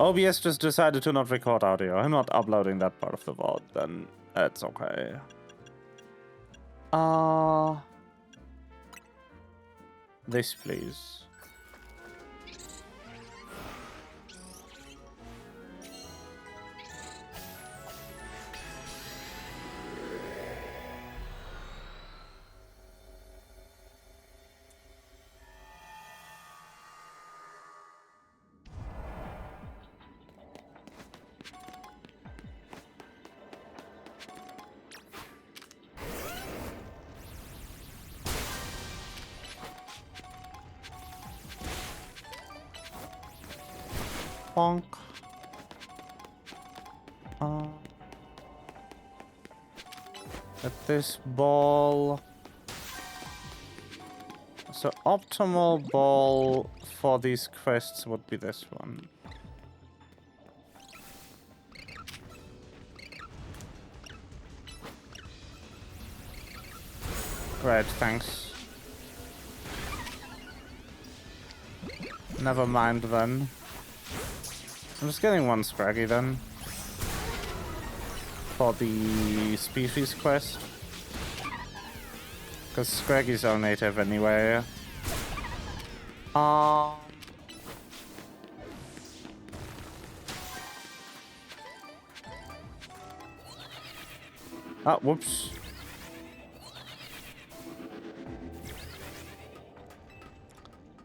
OBS just decided to not record audio. I'm not uploading that part of the VOD, then it's okay. This, please. Bonk. At this ball. So optimal ball for these quests would be this one. Right, thanks. Never mind then. I'm just getting one Scraggy then. For the species quest. Because Scraggies are native anyway. Ah, whoops.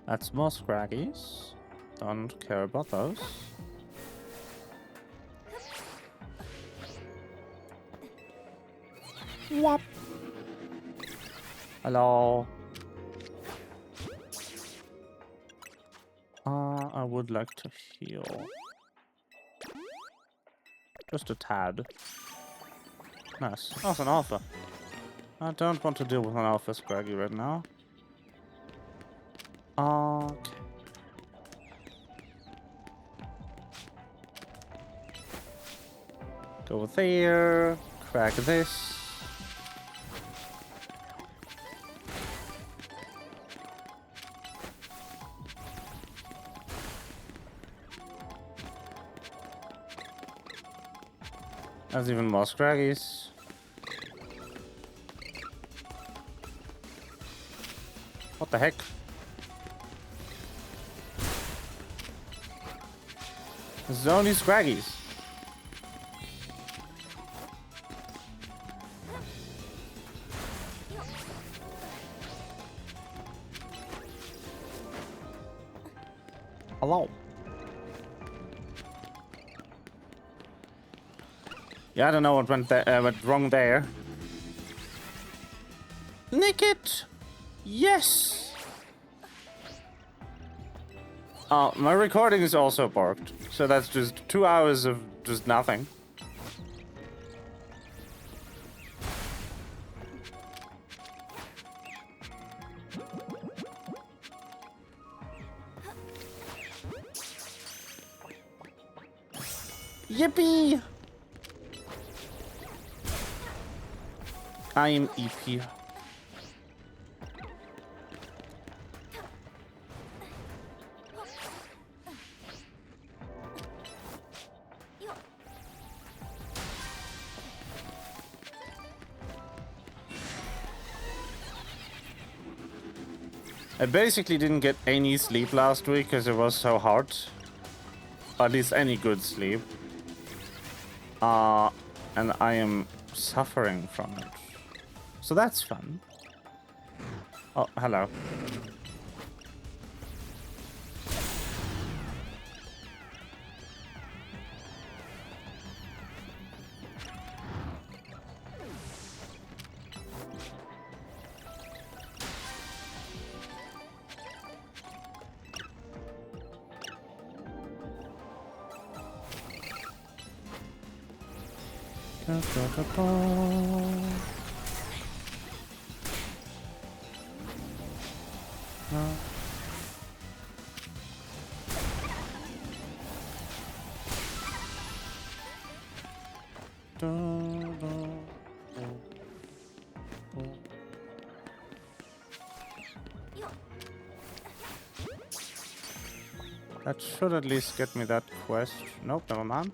That's more Scraggies. Don't care about those. Whop. Hello. I would like to heal. Just a tad. Nice. That's an alpha. I don't want to deal with an alpha Scraggy right now. Okay. Go there. Crack this. There's even more Scraggies. What the heck? There's only Scraggies. Hello. Yeah, I don't know what went wrong there. Nick it! Yes! My recording is also parked. So that's just 2 hours of just nothing. Yippee! I am EP. I basically didn't get any sleep last week because it was so hard. Or at least any good sleep. And I am suffering from it. So that's fun. Oh, hello. That should at least get me that quest. Nope, never mind.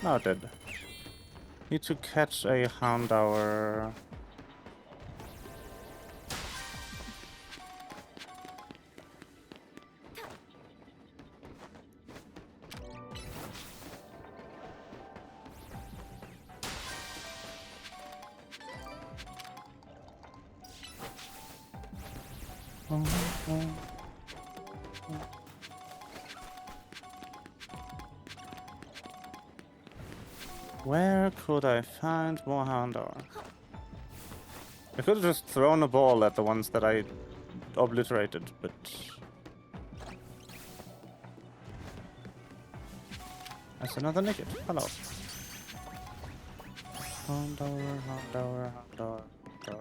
No, it did. Need to catch a Houndour. Where could I find more Houndour? I could have just thrown a ball at the ones that I obliterated, but... That's another Nicket. Hello. Houndour, Houndour, Houndour, Houndour.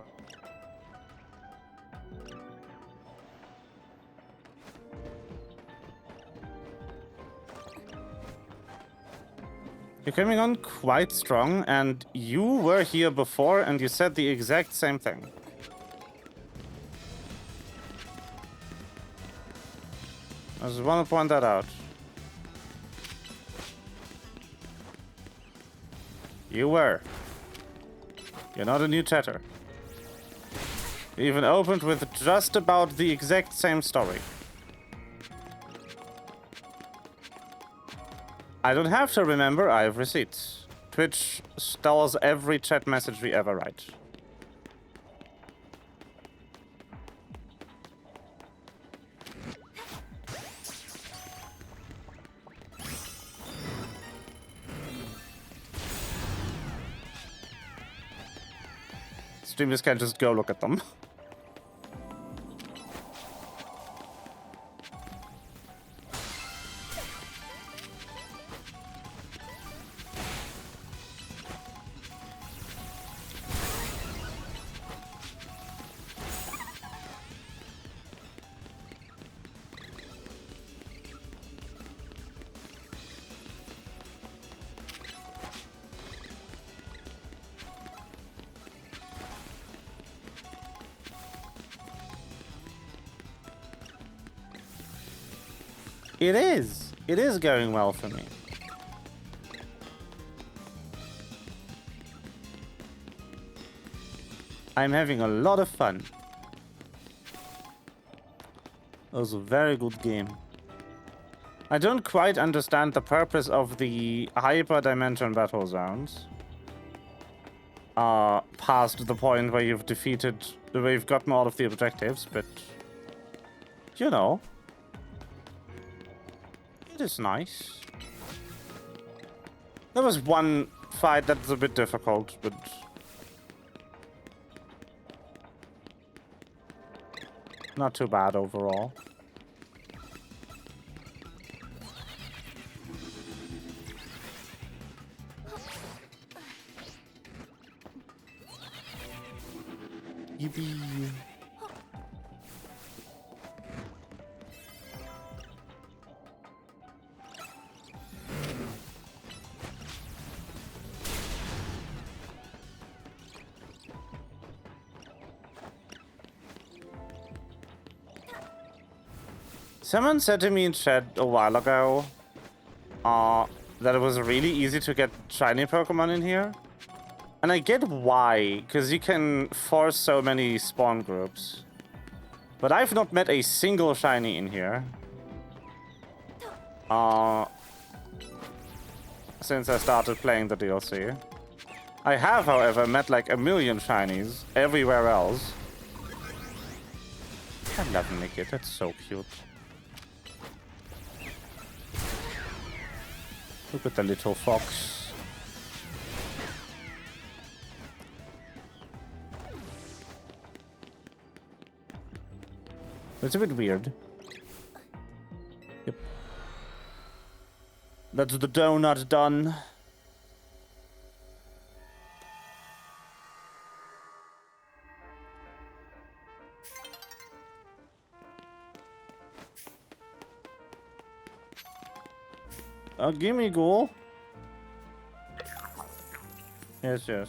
You're coming on quite strong, and you were here before, and you said the exact same thing. I just want to point that out. You were. You're not a new chatter. You even opened with just about the exact same story. I don't have to remember, I have receipts. Twitch stores every chat message we ever write. Streamers can't just go look at them. It is. It is going well for me. I'm having a lot of fun. It was a very good game. I don't quite understand the purpose of the hyper-dimension battle zones. Past the point where you've defeated, where you've gotten all of the objectives, but... You know. It is nice. There was one fight that's a bit difficult, but... Not too bad overall. Yippee. Someone said to me in chat a while ago that it was really easy to get shiny Pokemon in here. And I get why, because you can force so many spawn groups. But I've not met a single shiny in here. Since I started playing the DLC. I have, however, met like a million shinies everywhere else. I love Nickit, that's so cute. Look at the little fox. It's a bit weird. Yep. That's the donut done. Gimme ghoul. Yes, yes.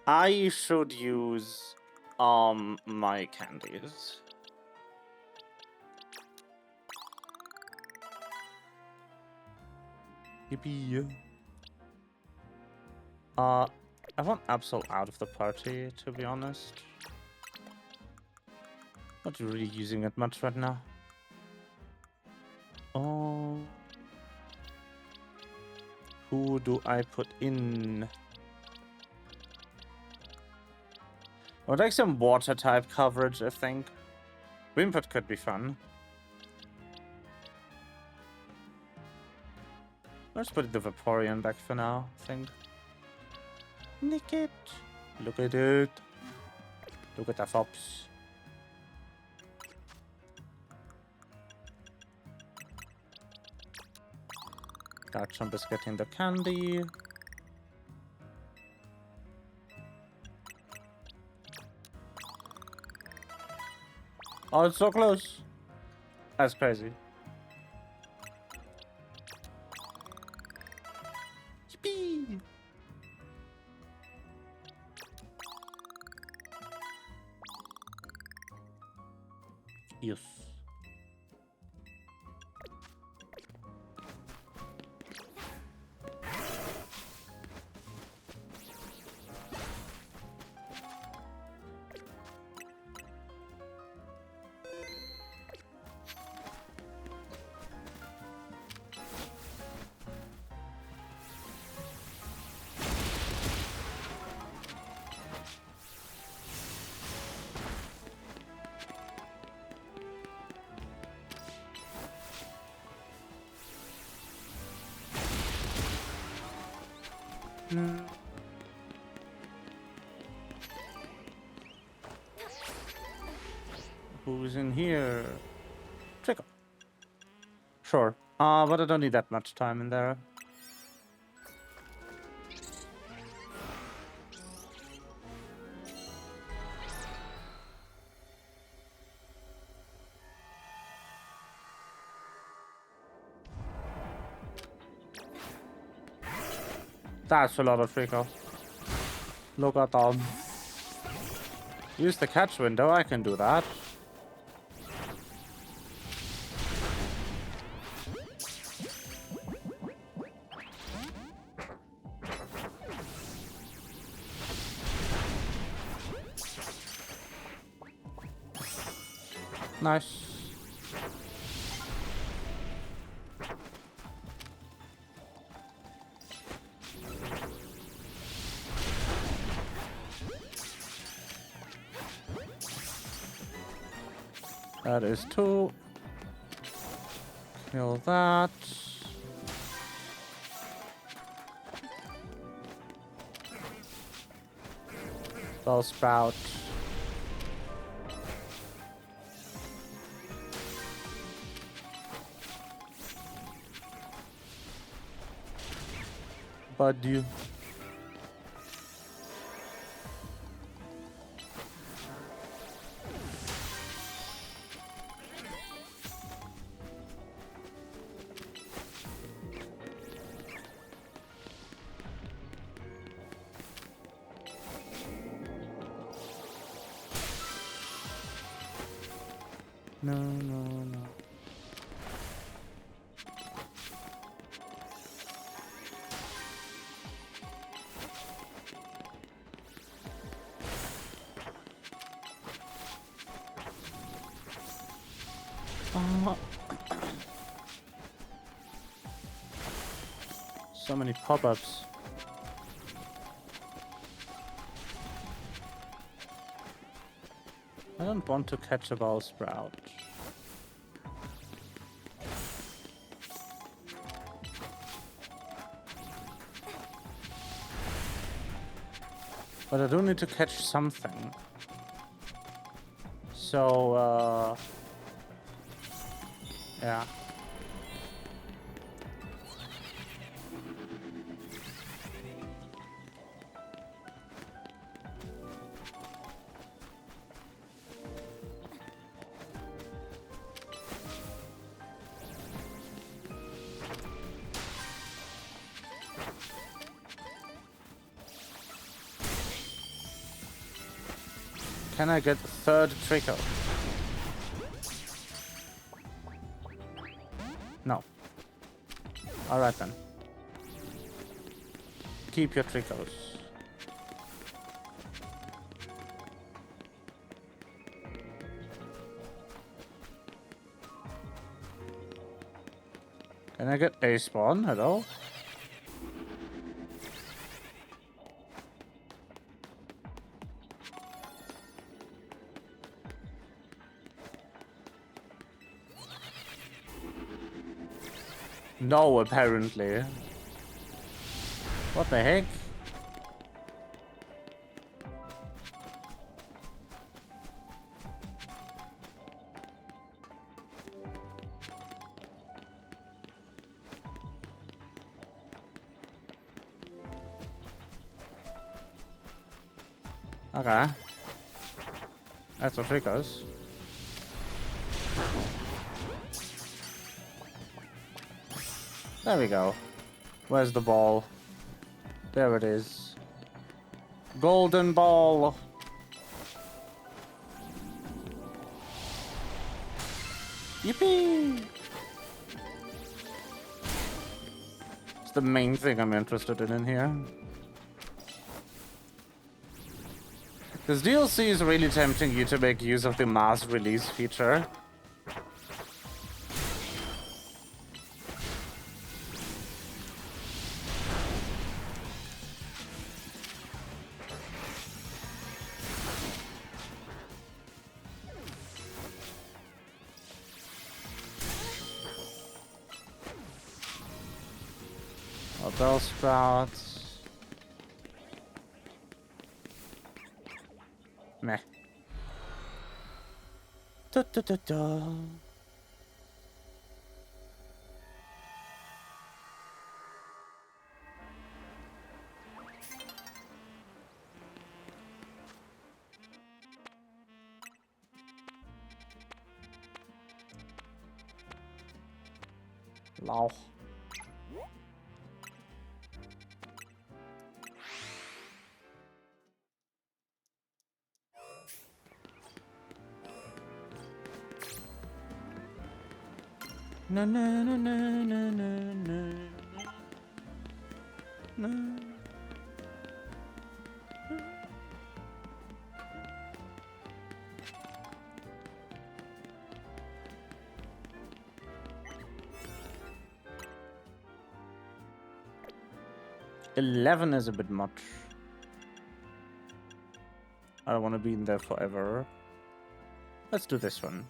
I should use my candies. Yippee. I want Absol out of the party, to be honest. Not really using it much right now. Oh. Who do I put in? I would like some water type coverage, I think. Wimpert could be fun. Let's put the Vaporeon back for now, I think. Nick it. Look at it. Look at the fops. Garchomp is getting the candy. Oh, it's so close. That's crazy. Yippee! Yes. Who's in here? Trickle. Sure. But I don't need that much time in there. That's a lot of Trickle. Look at them. Use the catch window, I can do that. Nice. That is 2. Kill that. Bell Sprout. Bud you. No, no, no. So many pop-ups. don't want to catch a ball sprout. But I do need to catch something. So, yeah. Can I get third trickle? No. Alright then. Keep your trickles. Can I get a spawn? Hello? No, apparently. What the heck? Okay. That's what it goes. There we go. Where's the ball? There it is. Golden ball. Yippee! It's the main thing I'm interested in here. This DLC is really tempting you to make use of the mass release feature. Bell sprouts. Meh. Da, da, da, da. Lauch. Na na na na na na na na. 11 is a bit much. I don't want to be in there forever. Let's do this one.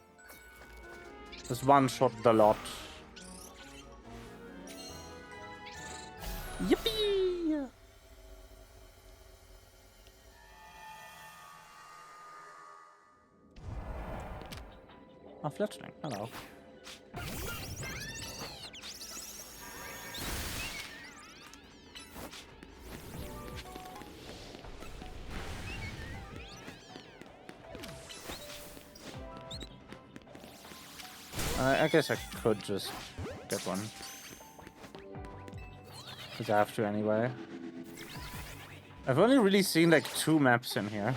Just one shot the lot. Yippee! Oh, fletchling. Hello. I guess I could just get one. Because I have to anyway. I've only really seen like 2 maps in here.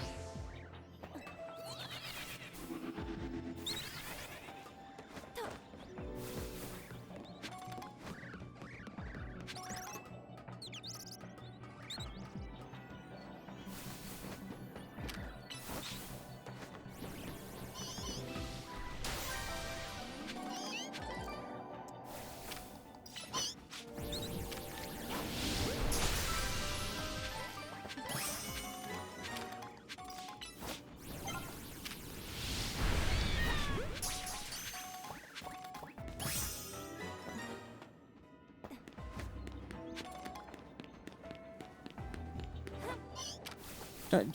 Die.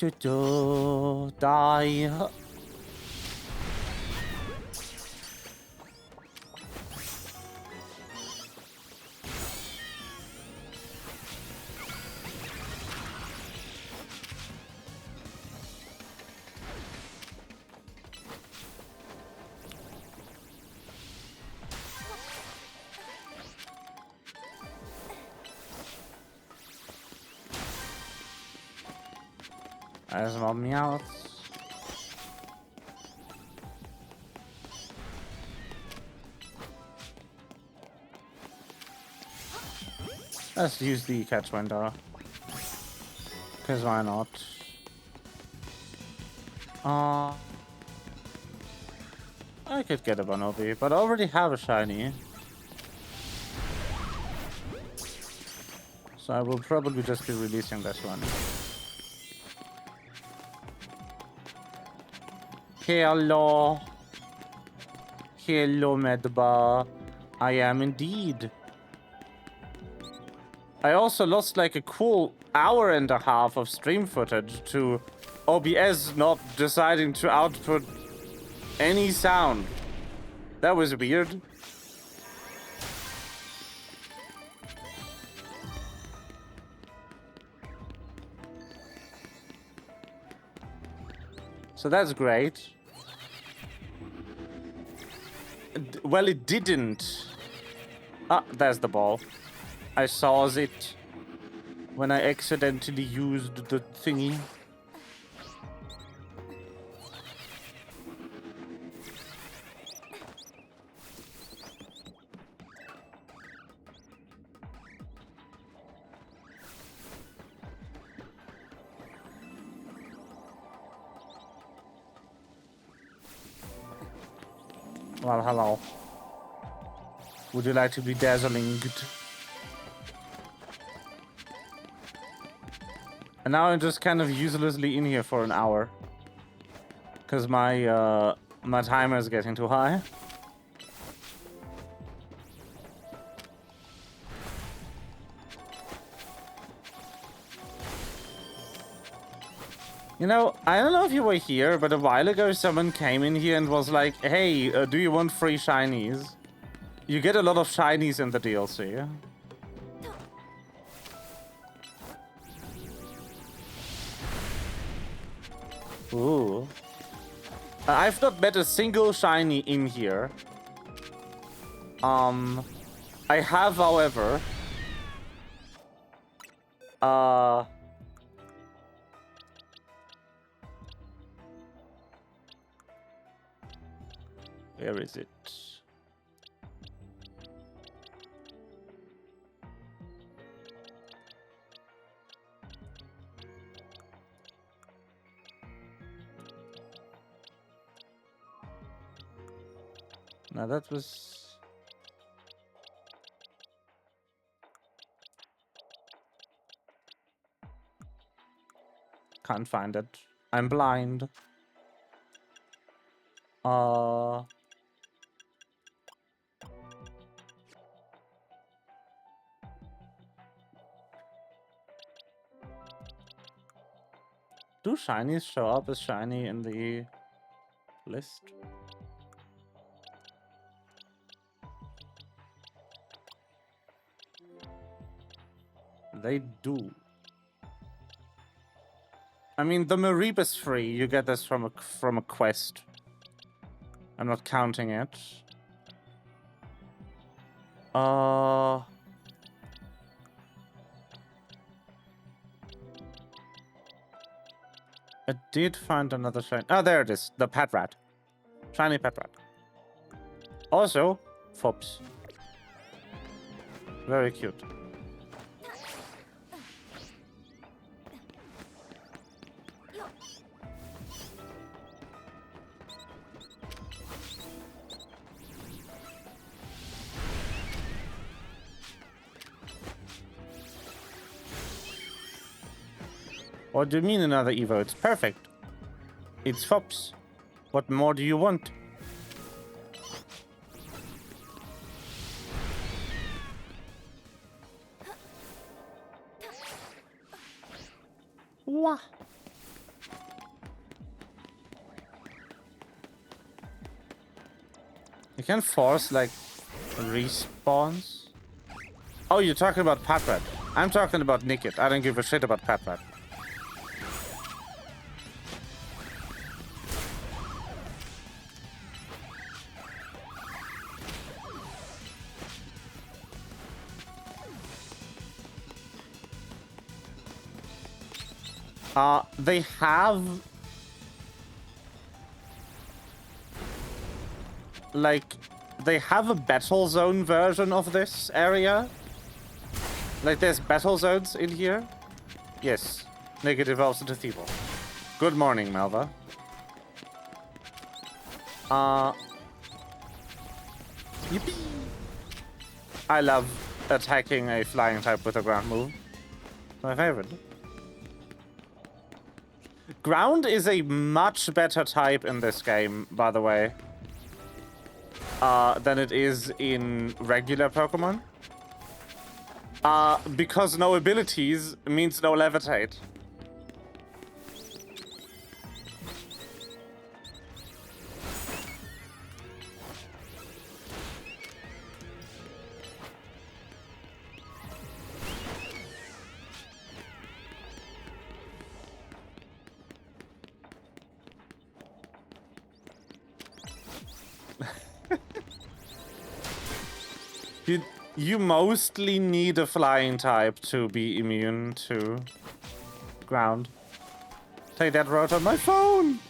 There's more meows. Let's use the catch window. Because why not? I could get a Bonobi, but I already have a shiny. So I will probably just be releasing this one. Hello. Hello, Medba. I am indeed. I also lost like a cool hour and a half of stream footage to OBS not deciding to output any sound. That was weird. So that's great. Well, it didn't. Ah, there's the ball. I saw it when I accidentally used the thingy. Well, hello. Would you like to be dazzling? And now I'm just kind of uselessly in here for an hour. Because my timer is getting too high. You know, I don't know if you were here, but a while ago someone came in here and was like, hey, do you want free shinies? You get a lot of shinies in the DLC. Ooh. I've not met a single shiny in here. I have, however... Where is it? Now that was... Can't find it. I'm blind. Do shinies show up as shiny in the list? They do. I mean, the Mareep is free. You get this from a quest. I'm not counting it. I did find another shiny. Oh, there it is. The pet rat. Shiny pet rat. Also, Fops. Very cute. What do you mean another Evo? It's perfect. It's Fops. What more do you want? Wah. You can force, like, respawns. Oh, you're talking about Patrat. I'm talking about Nickit. I don't give a shit about Patrat. They have... like, they have a battle zone version of this area. Like, there's battle zones in here. Yes. Nickit evolves into Thievul. Good morning, Malva. Yippee! I love attacking a flying type with a ground move. My favorite. Ground is a much better type in this game, by the way, than it is in regular Pokemon. Because no abilities means no levitate. You mostly need a flying type to be immune to ground. Take that, wrote on my phone!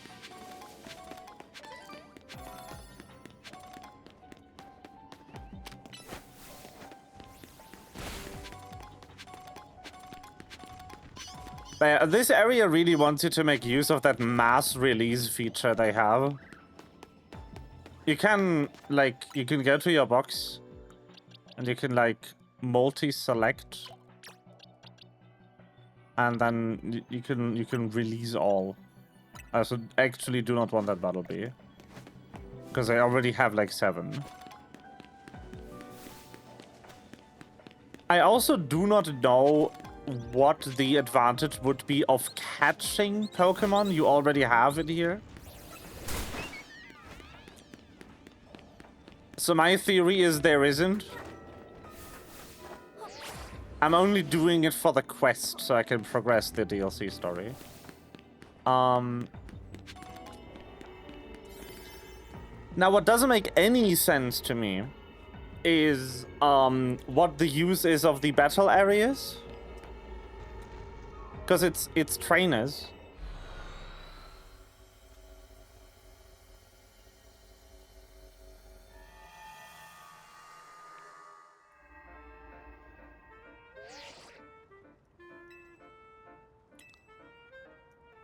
This area really wants you to make use of that mass release feature they have. You can, like, you can go to your box and you can, like, multi-select, and then you can release all. I also actually do not want that battle bee, because I already have like 7. I also do not know what the advantage would be of catching Pokemon you already have in here. So my theory is there isn't. I'm only doing it for the quest so I can progress the DLC story. Now what doesn't make any sense to me is what the use is of the battle areas. Because it's trainers.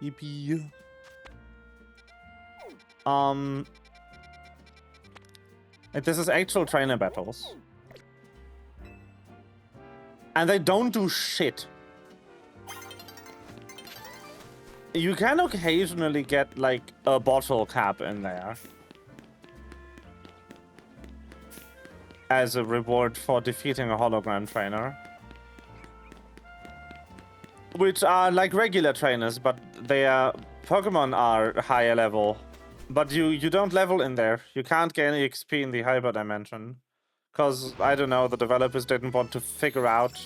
Yippee. This is actual trainer battles. And they don't do shit. You can occasionally get, like, a bottle cap in there as a reward for defeating a hologram trainer. Which are like regular trainers, but their Pokemon are higher level. But you don't level in there. You can't gain XP in the hyper dimension. Because, I don't know, the developers didn't want to figure out...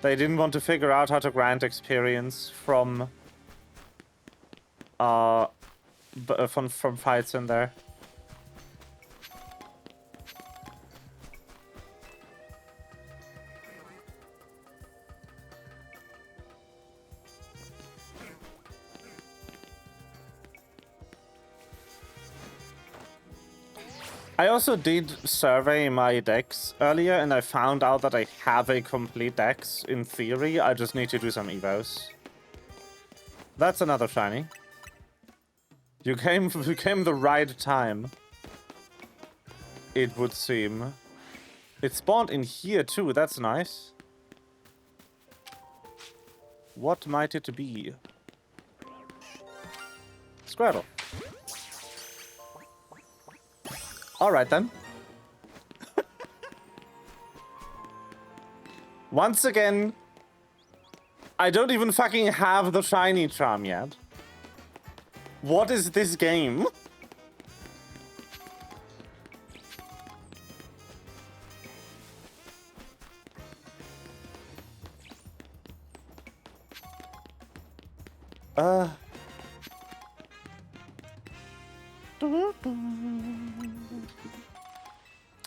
They didn't want to figure out how to grant experience from fights in there. I also did survey my decks earlier, and I found out that I have a complete dex in theory. I just need to do some evos. That's another shiny. You came the right time, it would seem. It spawned in here too, that's nice. What might it be? Squirtle. Alright then. Once again, I don't even fucking have the shiny charm yet. What is this game?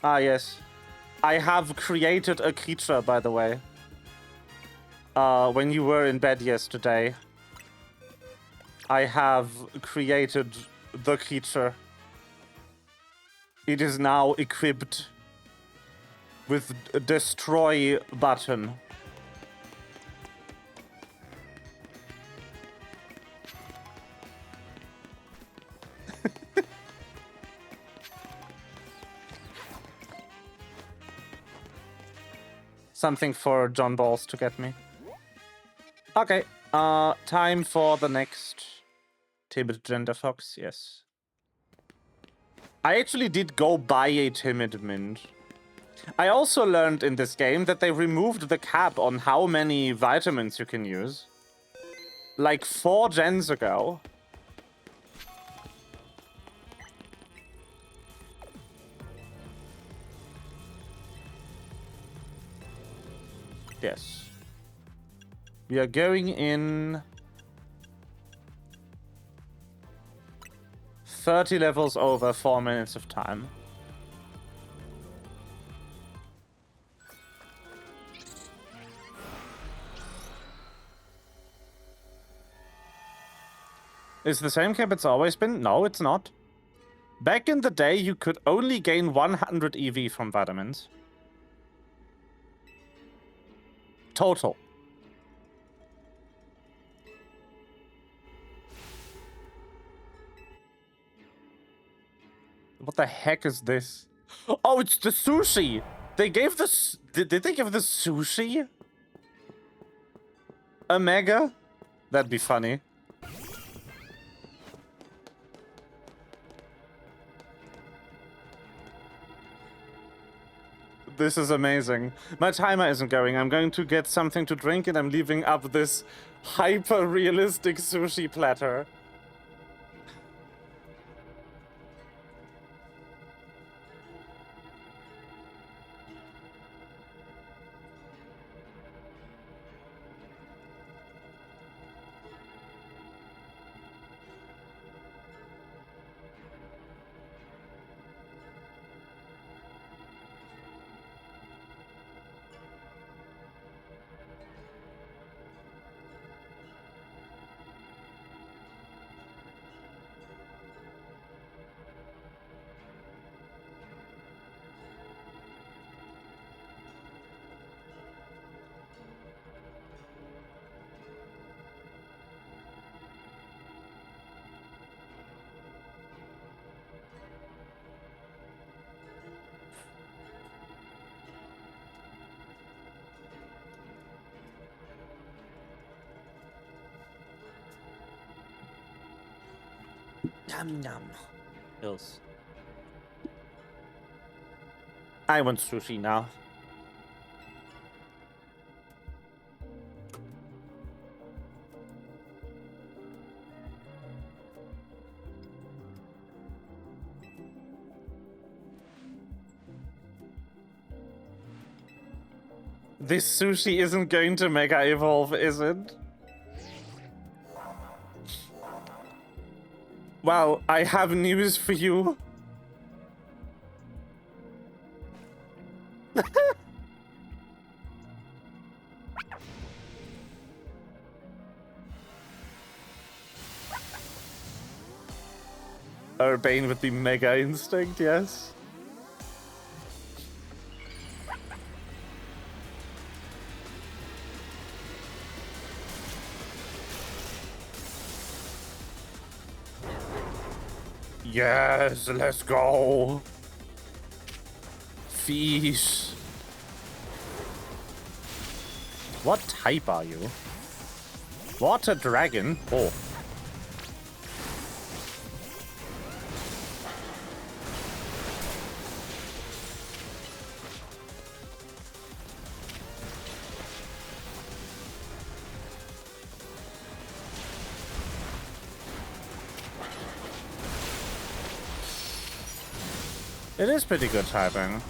Ah, yes. I have created a creature, by the way. When you were in bed yesterday, I have created the creature. It is now equipped with a destroy button. Something for John Balls to get me. Okay, time for the next timid gender fox, yes. I actually did go buy a timid mint. I also learned in this game that they removed the cap on how many vitamins you can use. Like 4 gens ago. Yes. We are going in 30 levels over 4 minutes of time. Is the same cap it's always been? No, it's not. Back in the day, you could only gain 100 EV from vitamins. Total. What the heck is this? Oh, it's the sushi! They gave this... Did they give the sushi a mega? That'd be funny. This is amazing. My timer isn't going. I'm going to get something to drink and I'm leaving up this hyper-realistic sushi platter. Yum yum. Pills. I want sushi now. This sushi isn't going to Mega Evolve, is it? Well, I have news for you. Urbane with the Mega Instinct, yes. Yes, let's go. Fish. What type are you? Water dragon? Oh. It is pretty good typing.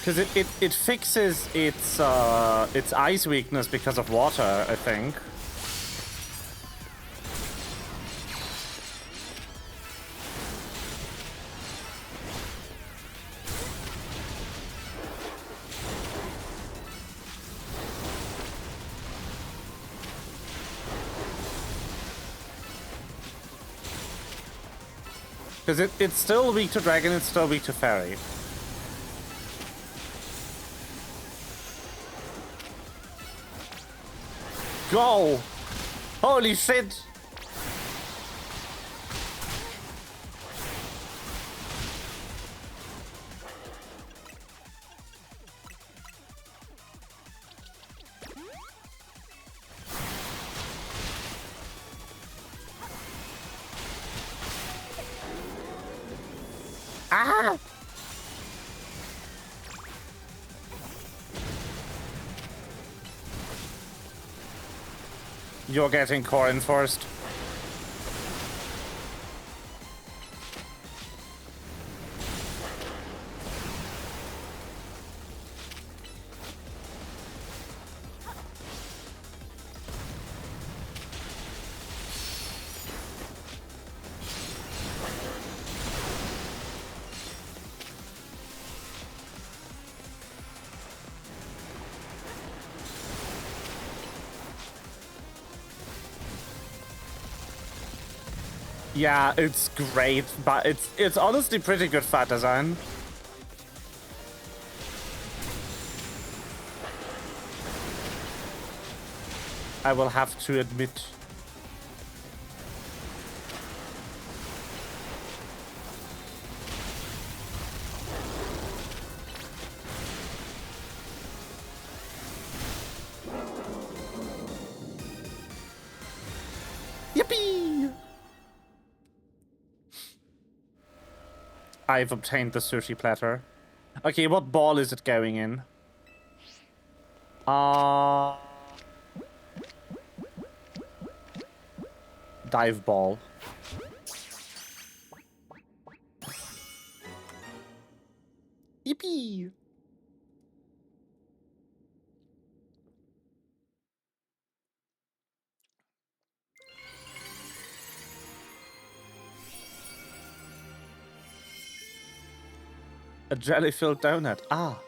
Because it fixes its ice weakness because of water, I think. Because it's still weak to dragon, it's still weak to fairy. Go! Holy shit! Ah! You're getting Corin first. Yeah, it's great, but it's honestly pretty good fight design. I will have to admit. Yippee! I've obtained the sushi platter. Okay, what ball is it going in? Dive ball. Yippee! A jelly-filled donut. Ah,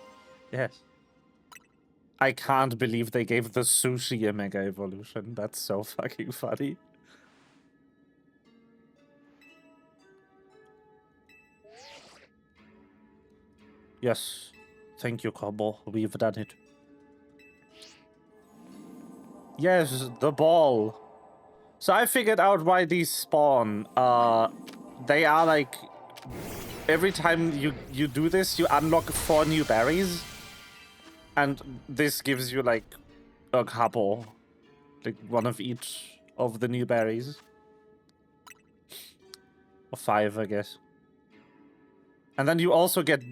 yes. I can't believe they gave the sushi a mega evolution. That's so fucking funny. Yes. Thank you, Kobo. We've done it. Yes, the ball. So I figured out why these spawn. They are like... Every time you do this, you unlock 4 new berries. And this gives you like a couple. Like one of each of the new berries. Or 5, I guess. And then you also get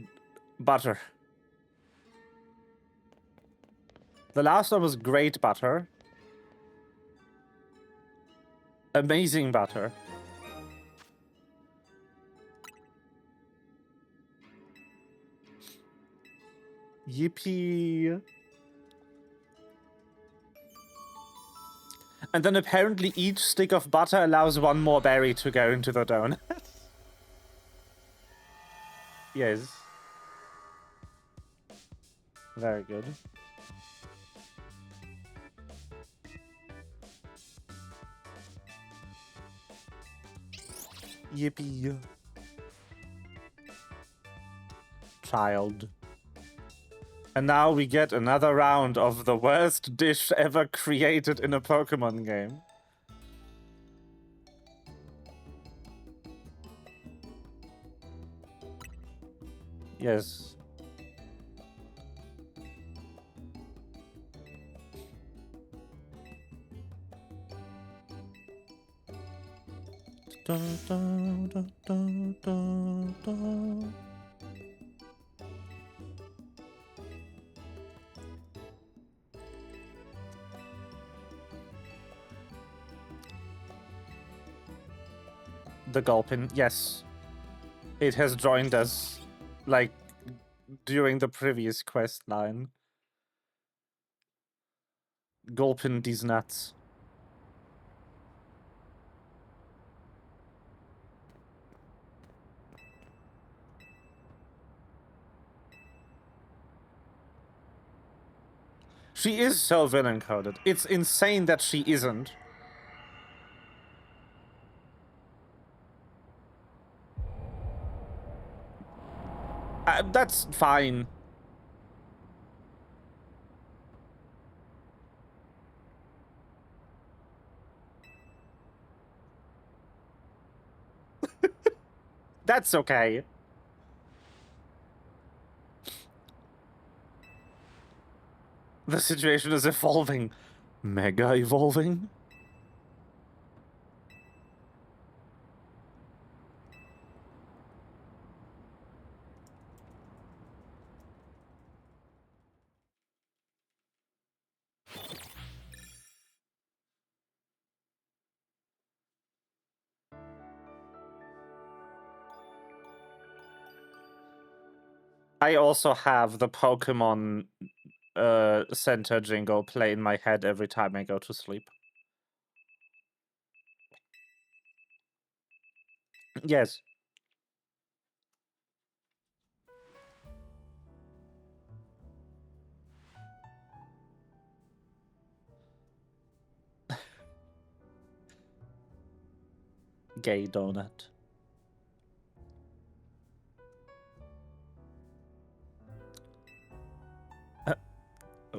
butter. The last one was great butter. Amazing butter. Yippee. And then apparently each stick of butter allows 1 more berry to go into the donut. Yes. Very good. Yippee. Child. And now we get another round of the worst dish ever created in a Pokemon game. Yes. Da, da, da, da, da, da. The Gulpin, yes. It has joined us, like, during the previous quest line. Gulpin these nuts. She is so villain coded. It's insane that she isn't. That's fine. That's okay. The situation is evolving. Mega evolving? I also have the Pokemon Center jingle play in my head every time I go to sleep. Yes. Gay donut.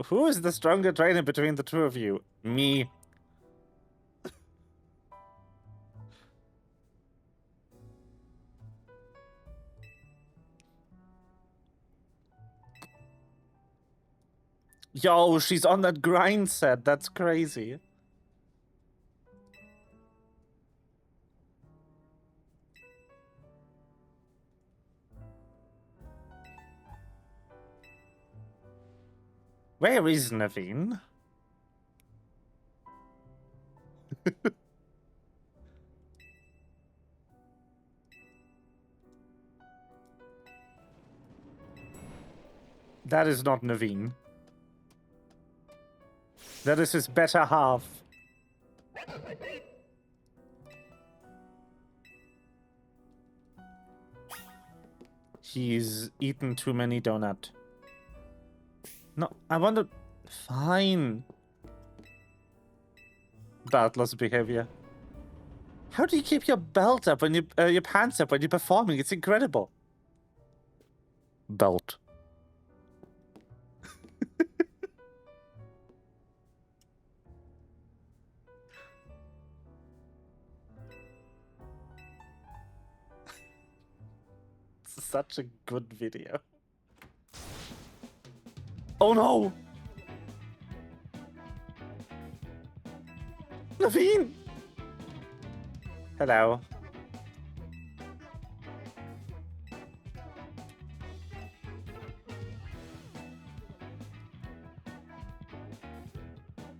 Who is the stronger trainer between the two of you? Me. Yo, she's on that grind set. That's crazy. Where is Naveen? That is not Naveen. That is his better half. He's eaten too many donut. No, I want to... Fine. Beltless behavior. How do you keep your belt up when you... your pants up when you're performing? It's incredible. Belt. Such a good video. Oh no! Naveen! Hello.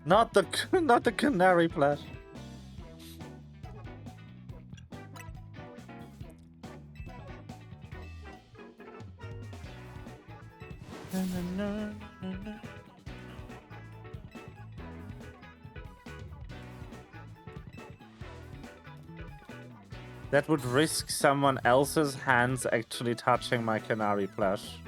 Not the canary plush. That would risk someone else's hands actually touching my canary plush.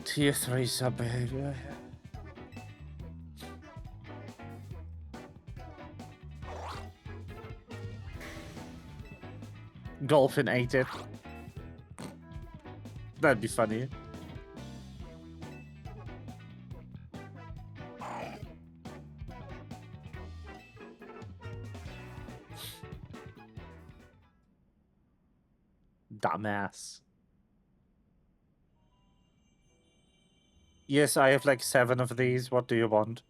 Tier 3 sub behavior. Golfin ate it. That'd be funny. Dumbass. Yes, I have like 7 of these. What do you want?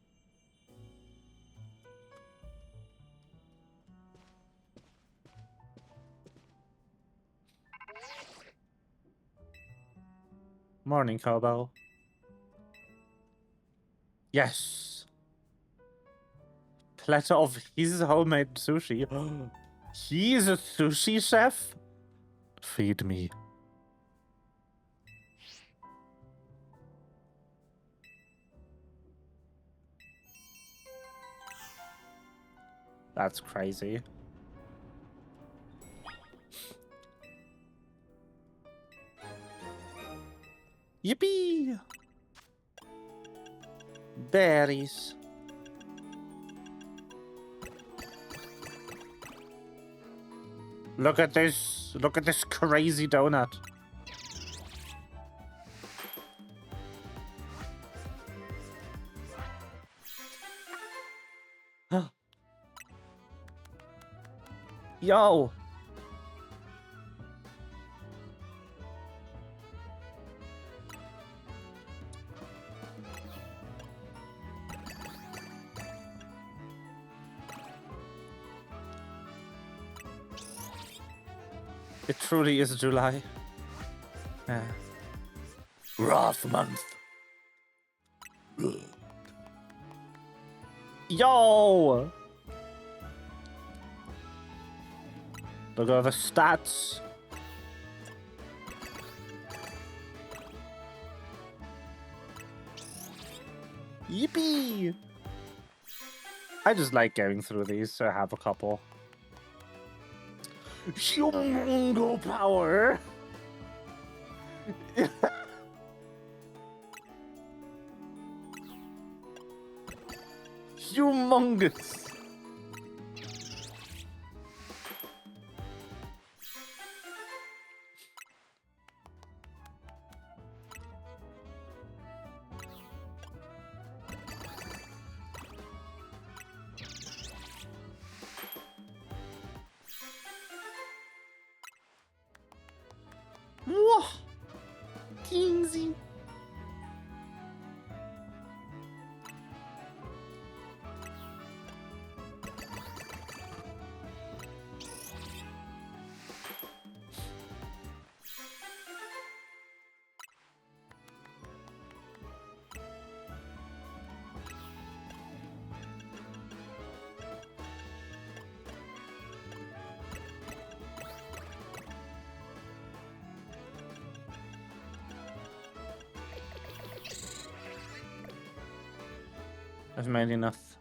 Morning, Kobo. Yes. Platter of his homemade sushi. He's a sushi chef? Feed me. That's crazy. Yippee! Berries. Look at this. Look at this crazy donut. Yo! It truly is July. Yeah. Wrath month. Yo! Look at the stats. Yippee! I just like going through these, so I have a couple. Humongo power! Humongous! Whoa! Kingsy! I've made enough.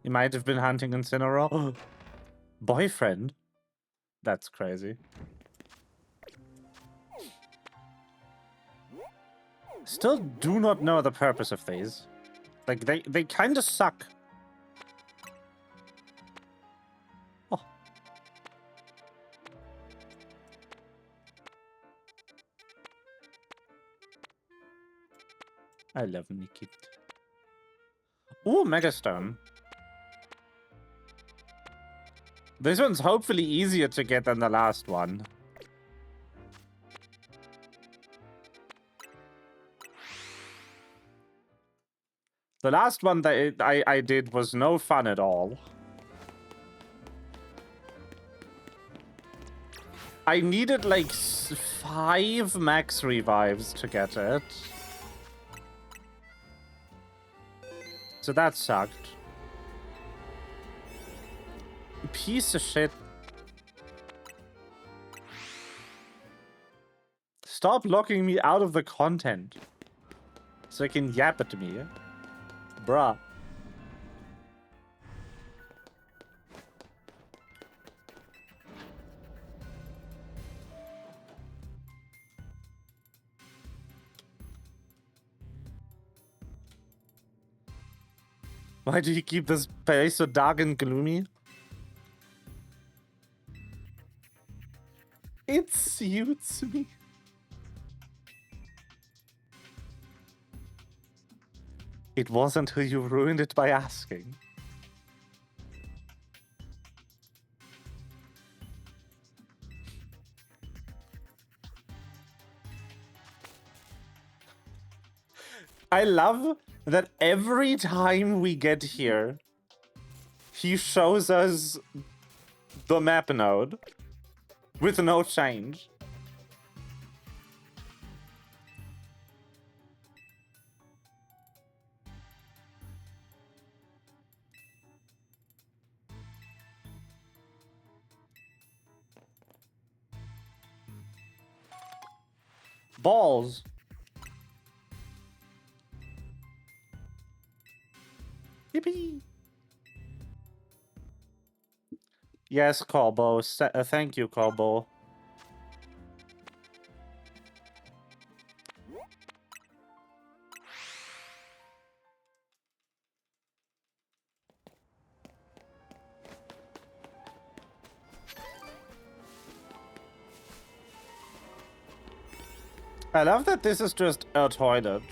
You might have been hunting Incineroar. Boyfriend? That's crazy. Still do not know the purpose of these. Like, they kind of suck. Oh. I love Nikit. Ooh, Megastone. This one's hopefully easier to get than the last one. The last one that I did was no fun at all. I needed like 5 max revives to get it. So that sucked. Piece of shit. Stop locking me out of the content. So I can yap at me. Bruh. Why do you keep this place so dark and gloomy? It suits me. It wasn't who you ruined it by asking. I love that every time we get here, he shows us the map node with no change. Balls. Yippee. Yes, Corbo. Thank you, Corbo. I love that this is just a toilet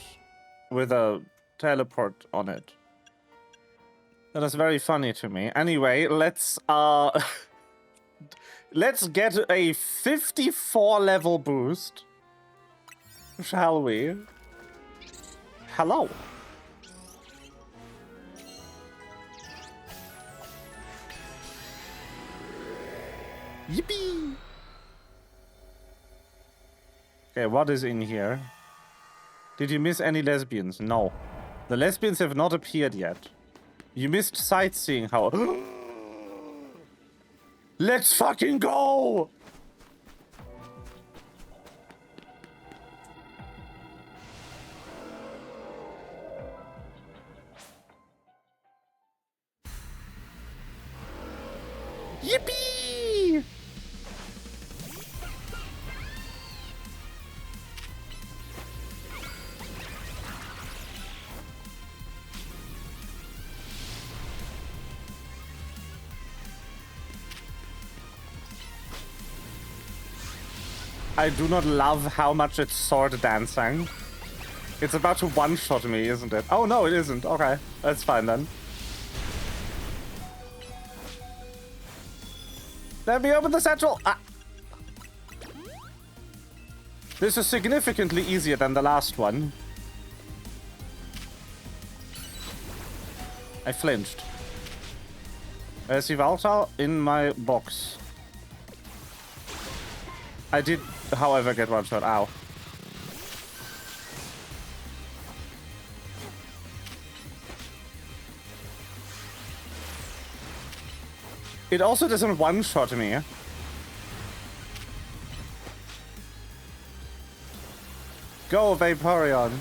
with a teleport on it. That is very funny to me. Anyway, let's let's get a 54 level boost. Shall we? Hello. Yippee! Okay, what is in here? Did you miss any lesbians? No. The lesbians have not appeared yet. You missed sightseeing, how... Let's fucking go! Yippee! I do not love how much it's sword dancing. It's about to one-shot me, isn't it? Oh no, it isn't. Okay, that's fine then. Let me open the satchel! Ah. This is significantly easier than the last one. I flinched. There's Yveltal in my box. I did, however, get one shot. Ow. It also doesn't one-shot me. Go, Vaporeon.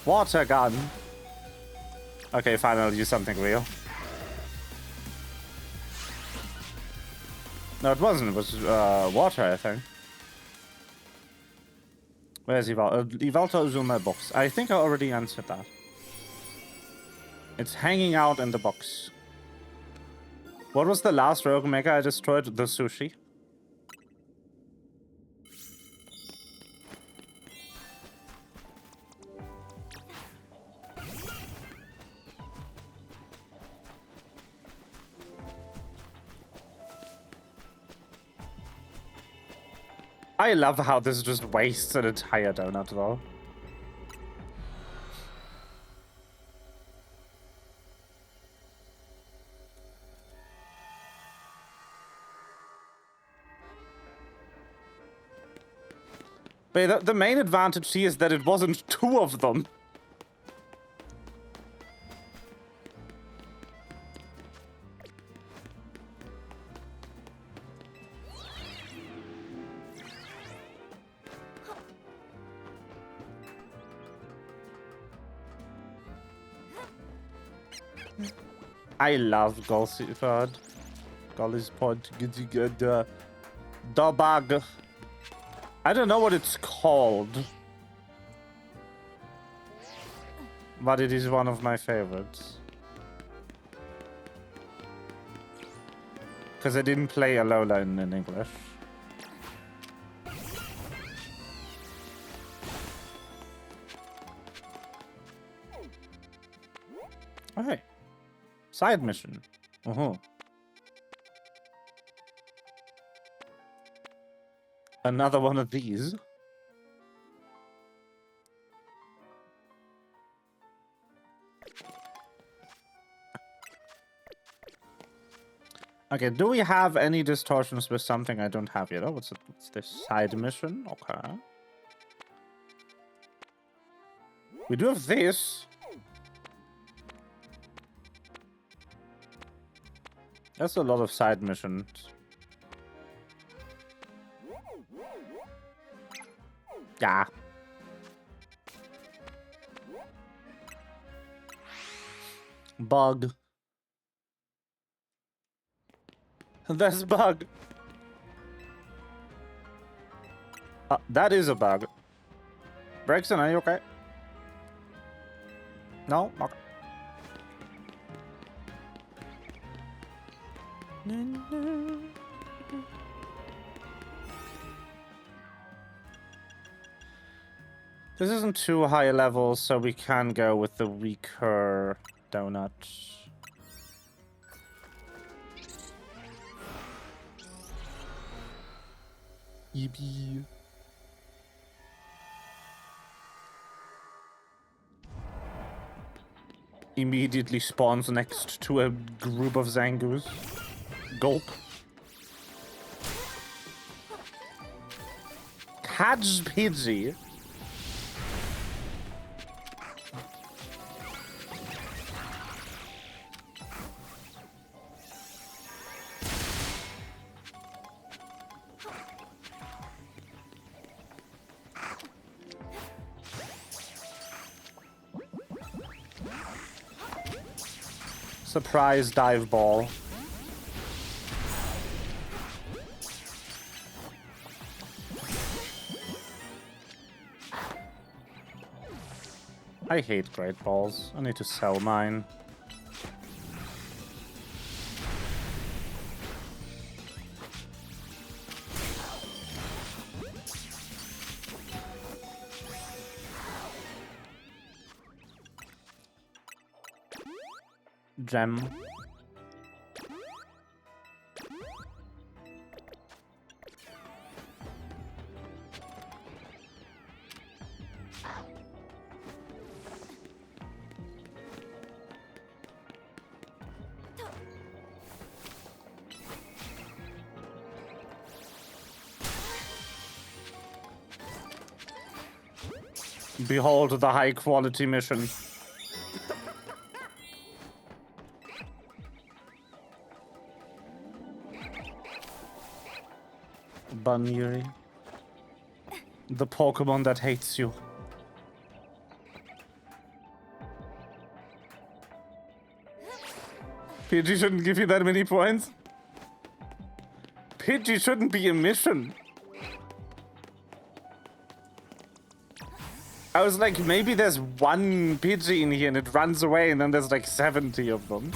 Water gun. Okay, fine, I'll use something real. No, it wasn't. It was water, I think. Where's Yveltal? Yveltal is in my box. I think I already answered that. It's hanging out in the box. What was the last rogue mecha I destroyed? The sushi. I love how this just wastes an entire donut, though. But the main advantage here is that it wasn't two of them. I love Golsiford. Golly's point. The bug. I don't know what it's called. But it is one of my favorites. Because I didn't play Alola in English. Okay. Side mission. Another one of these. Okay, do we have any distortions with something I don't have yet? Oh, what's this side mission? Okay. We do have this. That's a lot of side missions. Yeah. Bug. That's a bug. That is a bug. Braxton, are you okay? No? Okay. This isn't too high level, so we can go with the weaker donut. Yippee. Immediately spawns next to a group of Zangoos. Gulp. Catch Pidgey. Surprise dive ball. I hate great balls. I need to sell mine. Gem. Behold the high quality mission. Bunyuri. The Pokemon that hates you. Pidgey shouldn't give you that many points. Pidgey shouldn't be a mission. I was like, maybe there's one Pidgey in here and it runs away and then there's like 70 of them.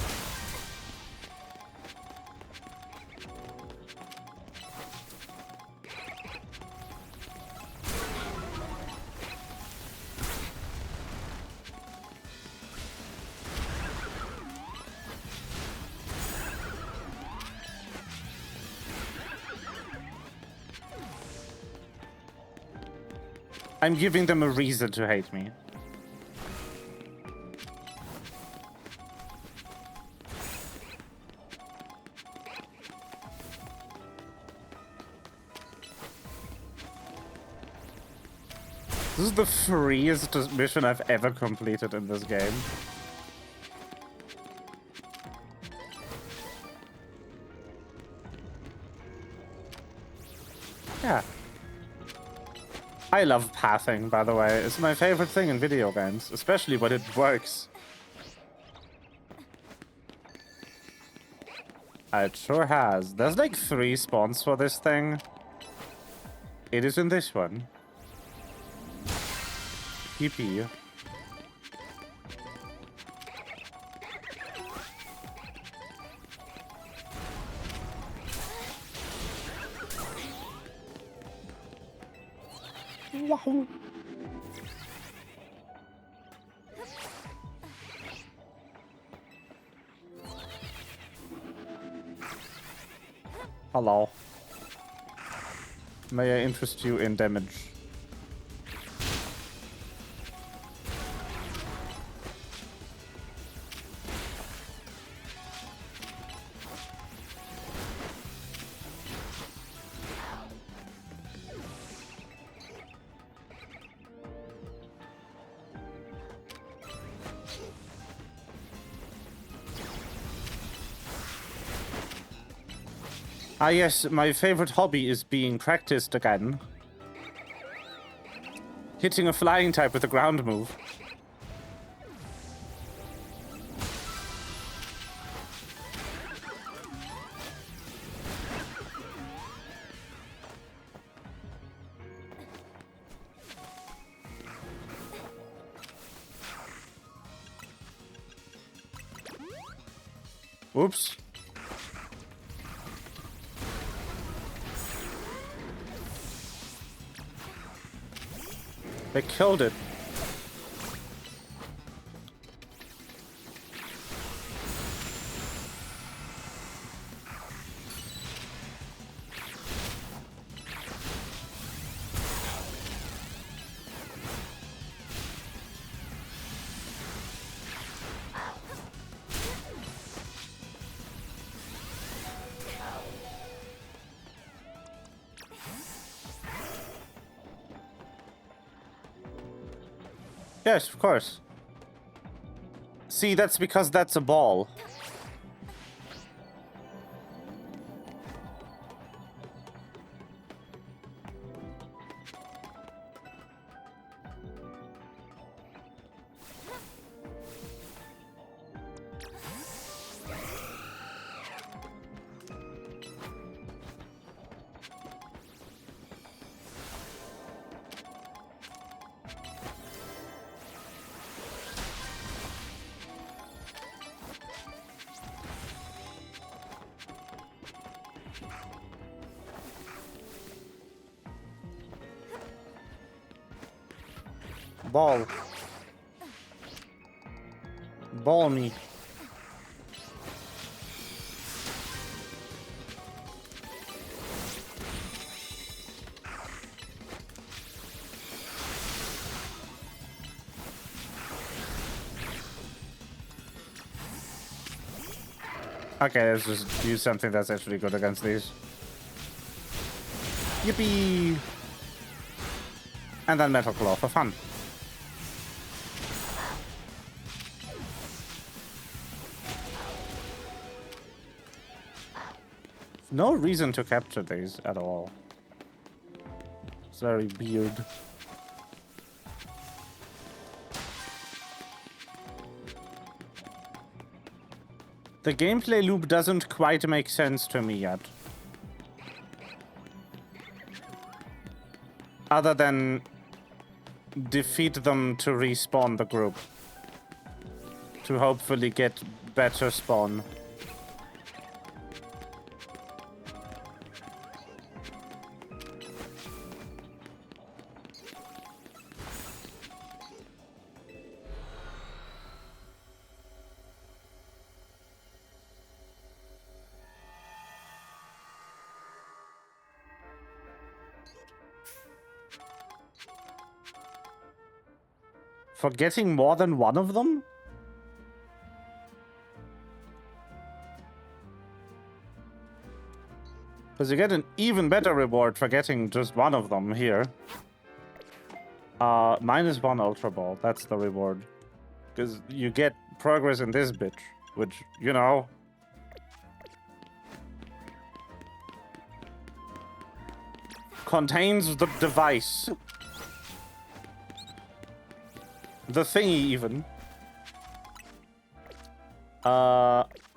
I'm giving them a reason to hate me. This is the freest mission I've ever completed in this game. Yeah. I love pathing, by the way. It's my favorite thing in video games, especially when it works. It sure has. There's like 3 spawns for this thing. It is in this one. Yippee. Wahoo. Hello. May I interest you in damage? Ah yes, my favorite hobby is being practiced again. Hitting a flying type with a ground move. Oops. They killed it. Yes, of course. See, that's because that's a ball. Ball. Ball me. Okay, let's just use something that's actually good against these. Yippee! And then Metal Claw for fun. No reason to capture these at all. It's very weird. The gameplay loop doesn't quite make sense to me yet. Other than defeat them to respawn the group. To hopefully get better spawn. For getting more than one of them? Because you get an even better reward for getting just one of them here. -1 Ultra Ball, that's the reward. Because you get progress in this bitch, which, you know... contains the device. The thingy, even.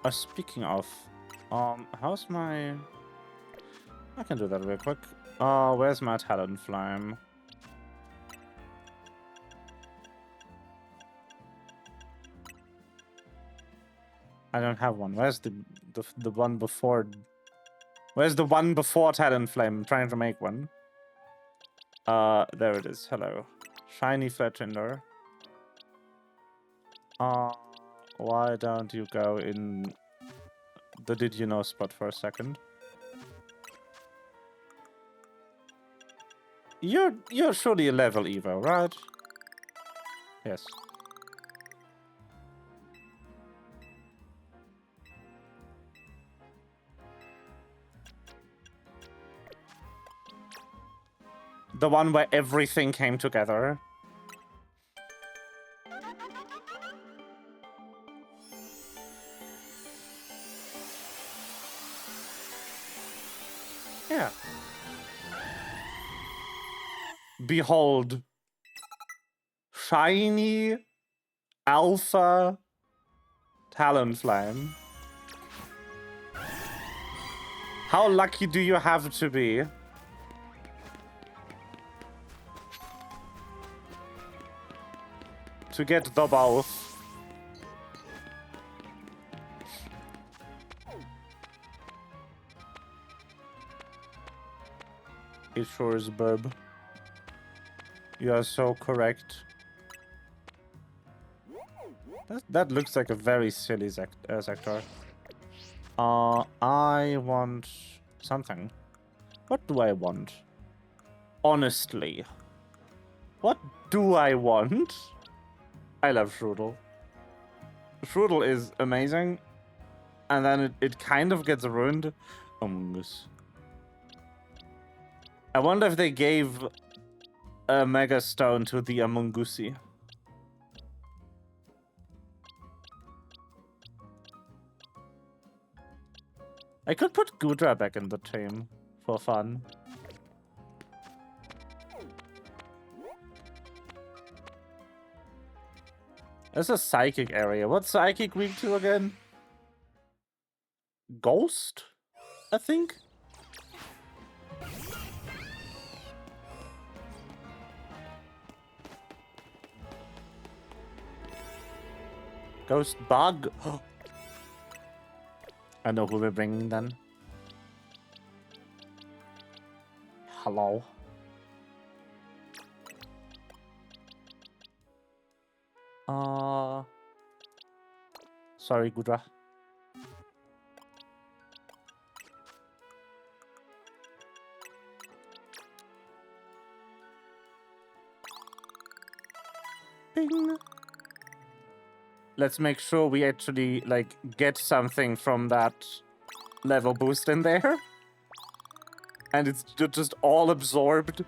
Speaking of, how's my... I can do that real quick. Where's my Talon Flame? I don't have one. Where's the one before? Where's the one before Talon Flame? I'm trying to make one. There it is. Hello. Shiny Fletchinder. Why don't you go in the did you know spot for a second? You're surely a level Evo, right? Yes. The one where everything came together. Yeah. Behold. Shiny Alpha Talonflame. How lucky do you have to be? To get the both. It sure is, bub. You are so correct. That looks like a very silly sector. I want something. What do I want? Honestly. What do I want? I love Strudel. Strudel is amazing. And then it kind of gets ruined. Among Us. I wonder if they gave a Mega Stone to the Among Usy. I could put Gudra back in the team for fun. There's a psychic area. What's psychic weak to again? Ghost, I think? Ghost bug. I know who we're bringing then. Hello. Sorry, Gudra. Bing. Let's make sure we actually, like, get something from that level boost in there. And it's just all absorbed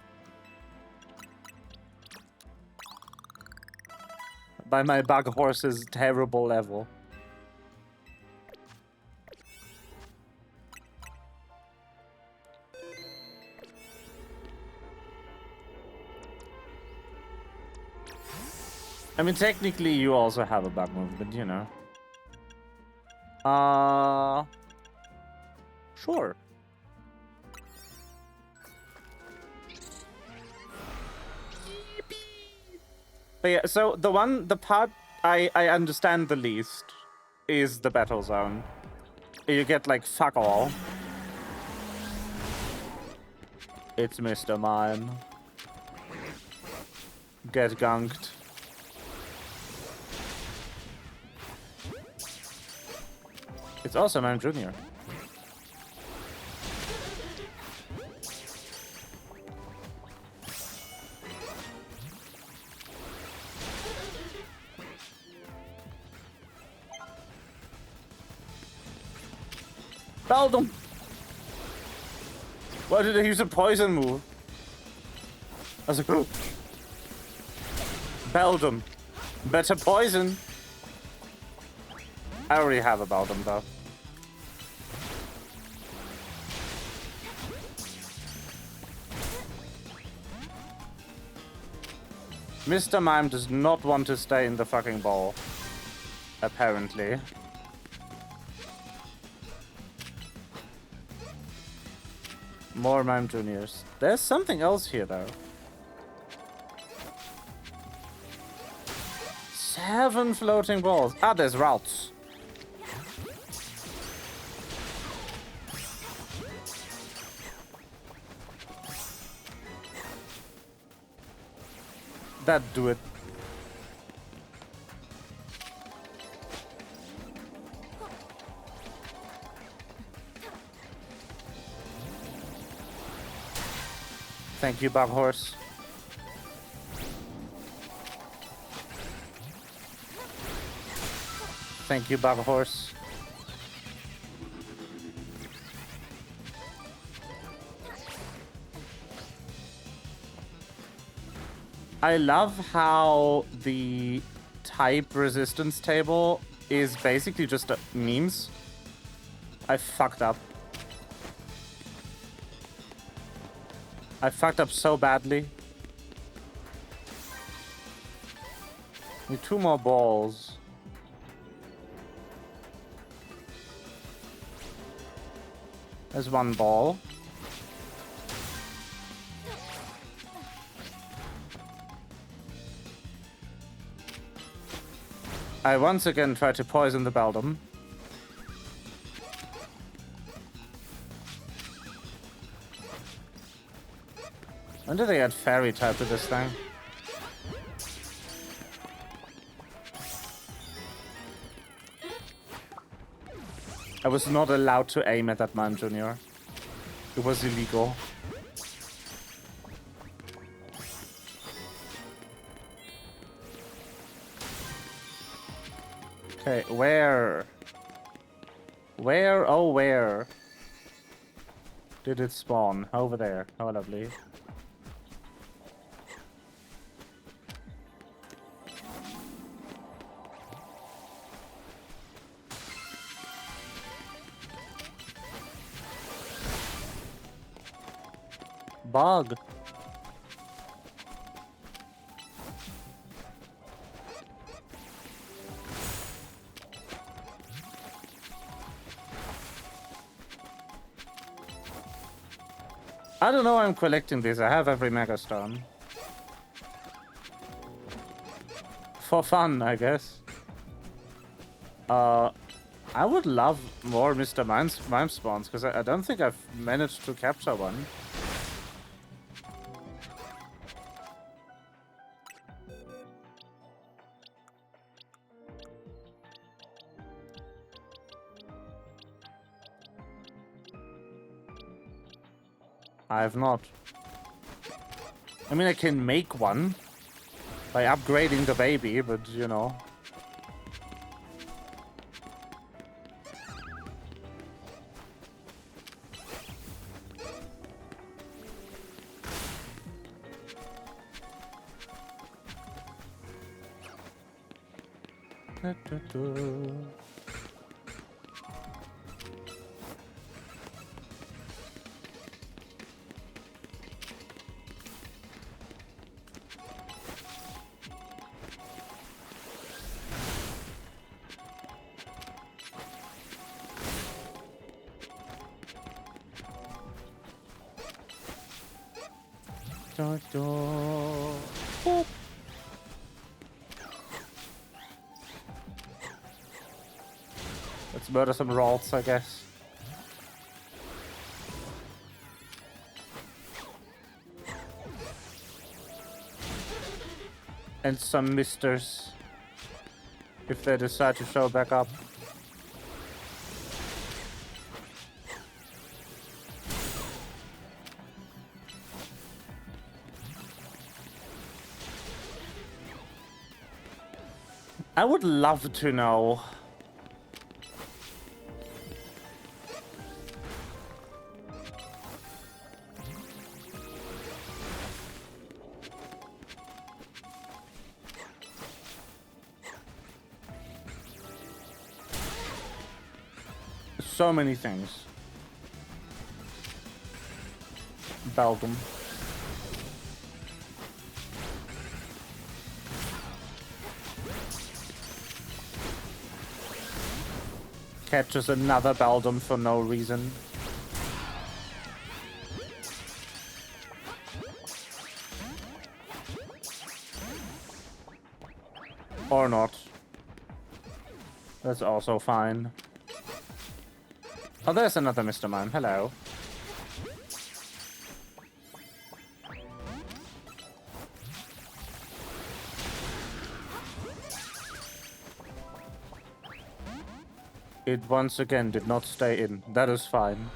by my bug horse's terrible level. I mean, technically, you also have a bug movement, you know. Sure. But yeah, so the part I understand the least is the battle zone. You get, like, fuck all. It's Mr. Mime. Get gunked. It's also Mime Jr. Belled him! Why did they use a poison move? I was like, oh. Belled him. Better poison. I already have a Beldum though. Mr. Mime does not want to stay in the fucking ball. Apparently. More Mime Juniors. There's something else here though. 7 floating balls. Ah, there's routes. That do it. Thank you, Bug Horse. Thank you, Bug Horse. I love how the type resistance table is basically just memes. I fucked up. I fucked up so badly. Need 2 more balls. There's 1 ball. I once again tried to poison the Beldum. When did they add Fairy type to this thing? I was not allowed to aim at that man, Junior. It was illegal. Okay, where? Where, oh where? Did it spawn? Over there. How lovely. Bug. I don't know why I'm collecting these. I have every Mega Stone. For fun, I guess. I would love more Mr. Mime spawns, because I don't think I've managed to capture one. I have not. I mean, I can make one by upgrading the baby, but you know. Boop. Let's murder some Ralts, I guess. And some misters, if they decide to show back up. I would love to know. So many things. Beldum. Catches another Beldum for no reason. Or not. That's also fine. Oh, there's another Mr. Mime. Hello. It once again did not stay in. That is fine.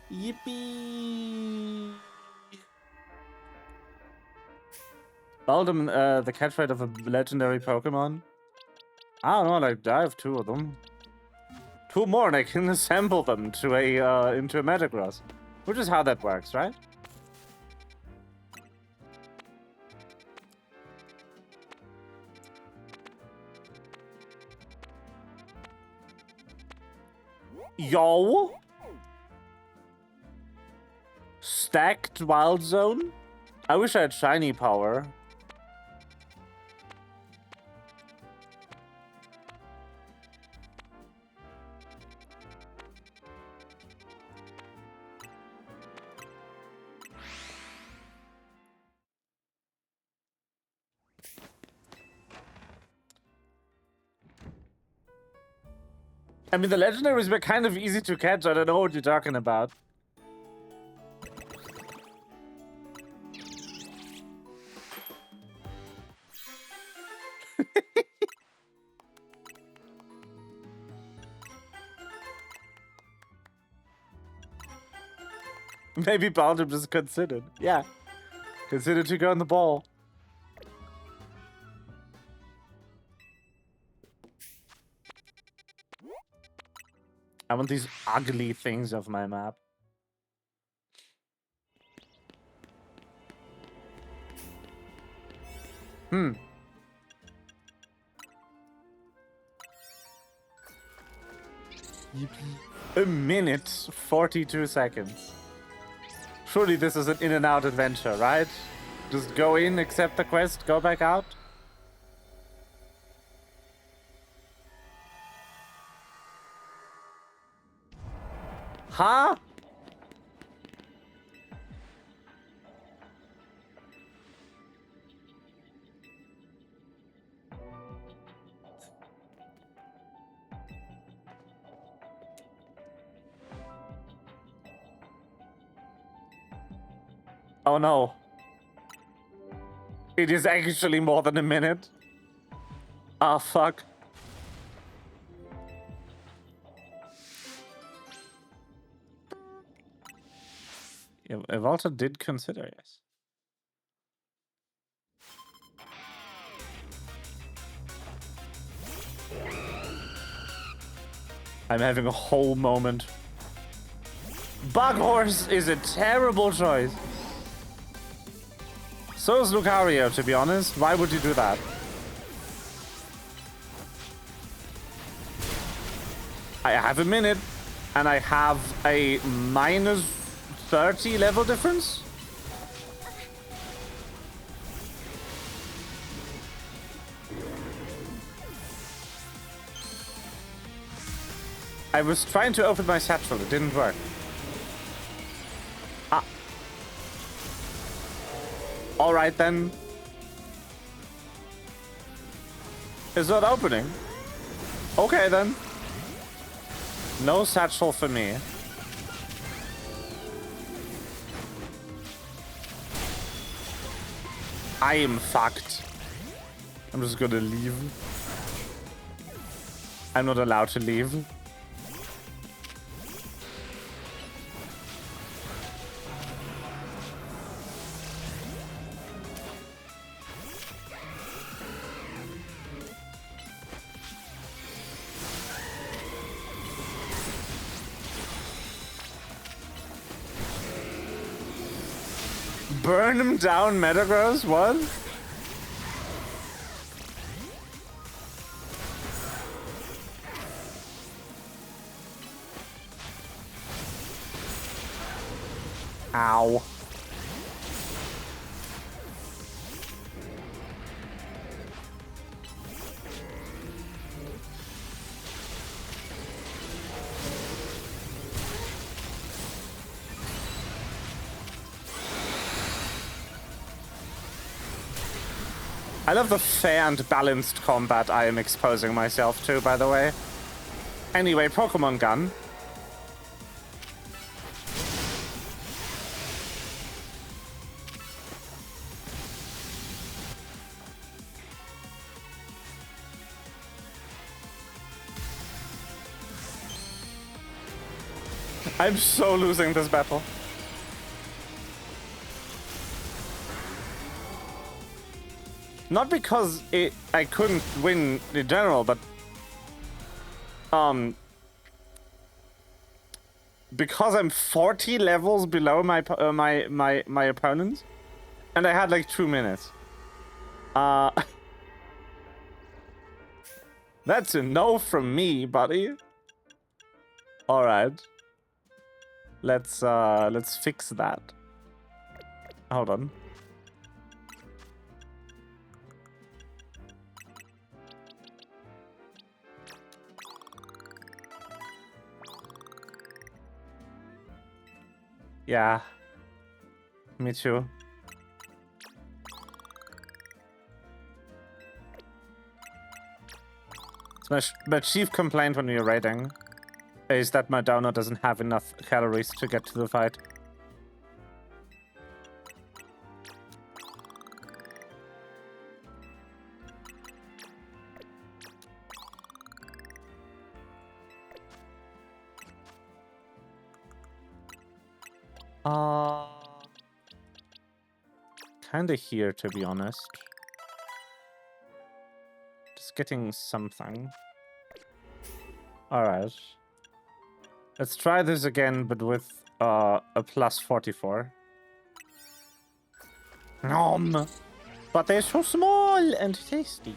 Yippee! Beldum, the catch rate of a legendary Pokemon? I don't know, like, I have 2 of them. 2 more and I can assemble them to a, into a Metagross. Which is how that works, right? Yo. Stacked Wild Zone? I wish I had shiny power. I mean, the legendaries were kind of easy to catch. I don't know what you're talking about. Maybe Baldum just considered. Yeah. Consider to go on the ball. I want these ugly things off my map. A minute, 42 seconds. Surely this is an in-and-out adventure, right? Just go in, accept the quest, go back out? Huh? Oh no. It is actually more than a minute. Ah, fuck. Yeah, Walter did consider, yes. I'm having a whole moment. Bug Horse is a terrible choice. So is Lucario, to be honest. Why would you do that? I have a minute, and I have a minus 30 level difference? I was trying to open my satchel, it didn't work. Ah. Alright then. It's not opening. Okay then. No satchel for me. I am fucked. I'm just gonna leave. I'm not allowed to leave. Burn him down, Metagross? What? Ow. I love the fair and balanced combat I am exposing myself to, by the way. Anyway, Pokemon Gun. I'm so losing this battle. Not because I couldn't win in general, but because I'm 40 levels below my my opponent, and I had like 2 minutes. That's a no from me, buddy. All right. Let's fix that. Hold on. Yeah. Me too. It's my chief complaint when we are raiding is that my donut doesn't have enough calories to get to the fight. Kinda here, to be honest. Just getting something. Alright. Let's try this again, but with a plus 44. Nom! But they're so small and tasty.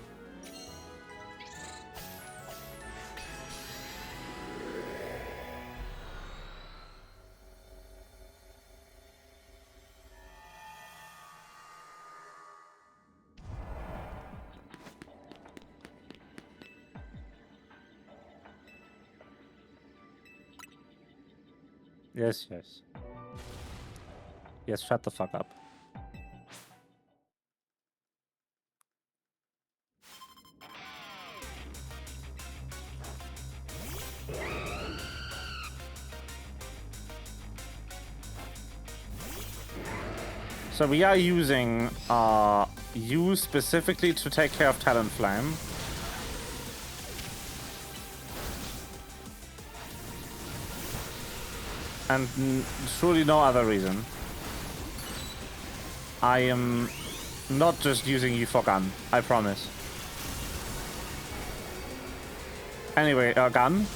Yes, yes. Yes, shut the fuck up. So we are using you specifically to take care of Talonflame. And truly no other reason. I am not just using you for gun, I promise. Anyway, gun.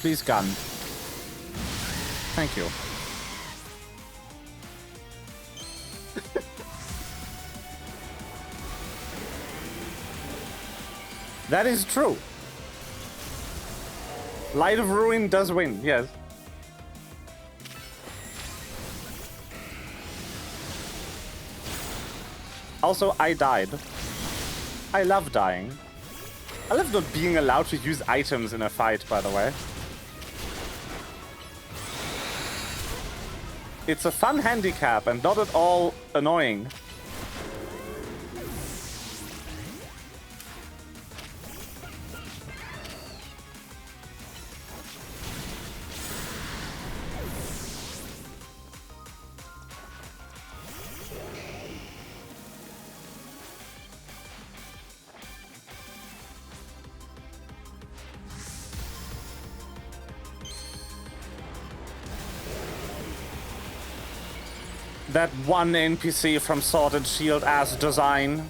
Please, gun. Thank you. That is true. Light of Ruin does win, yes. Also, I died. I love dying. I love not being allowed to use items in a fight, by the way. It's a fun handicap and not at all annoying. That one NPC from Sword and Shield as design.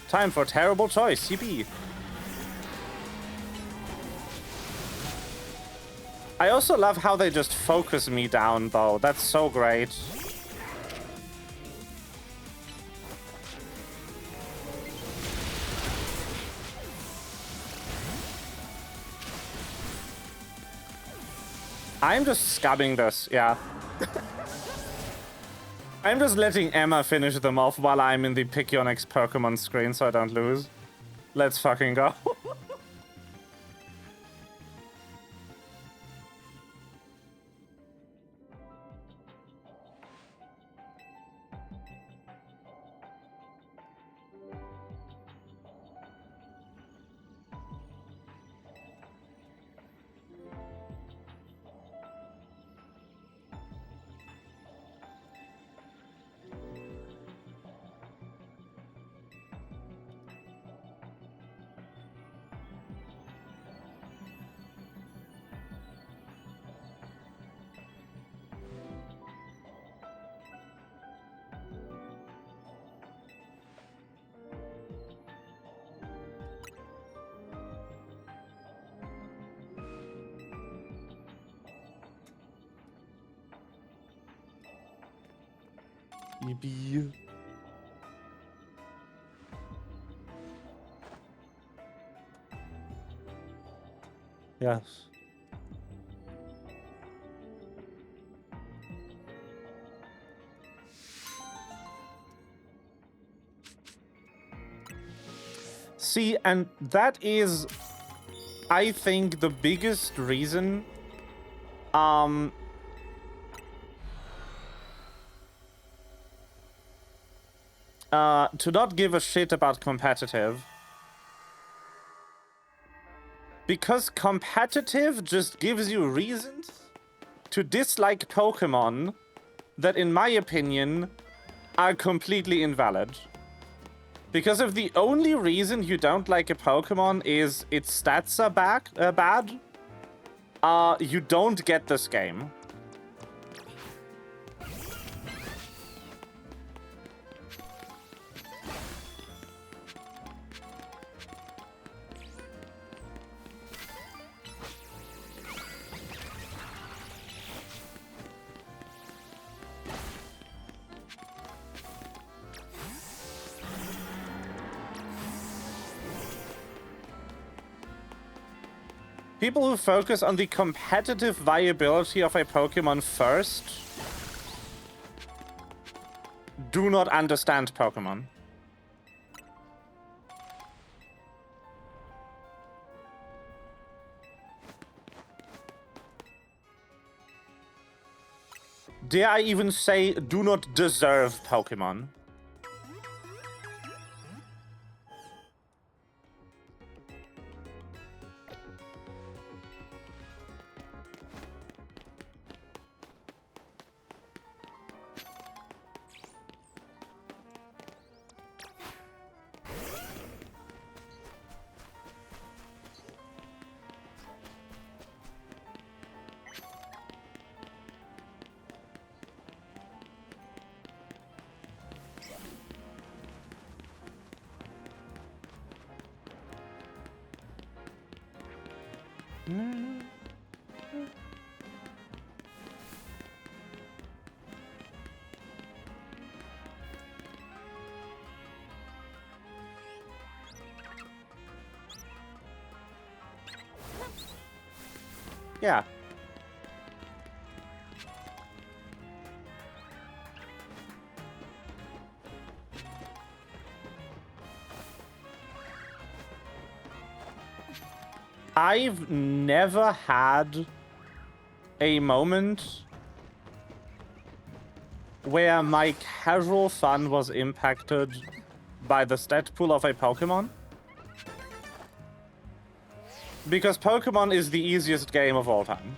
Time for terrible choice, CP. I also love how they just focus me down, though. That's so great. I'm just scumming this, yeah. I'm just letting Emma finish them off while I'm in the pick your next Pokemon screen so I don't lose. Let's fucking go. Yippee. Yes. See, and that is, I think, the biggest reason to not give a shit about competitive. Because competitive just gives you reasons to dislike Pokemon that, in my opinion, are completely invalid. Because if the only reason you don't like a Pokemon is its stats are bad, you don't get this game. People who focus on the competitive viability of a Pokemon first do not understand Pokemon. Dare I even say, do not deserve Pokemon. Yeah. I've never had a moment where my casual fun was impacted by the stat pool of a Pokemon. Because Pokemon is the easiest game of all time.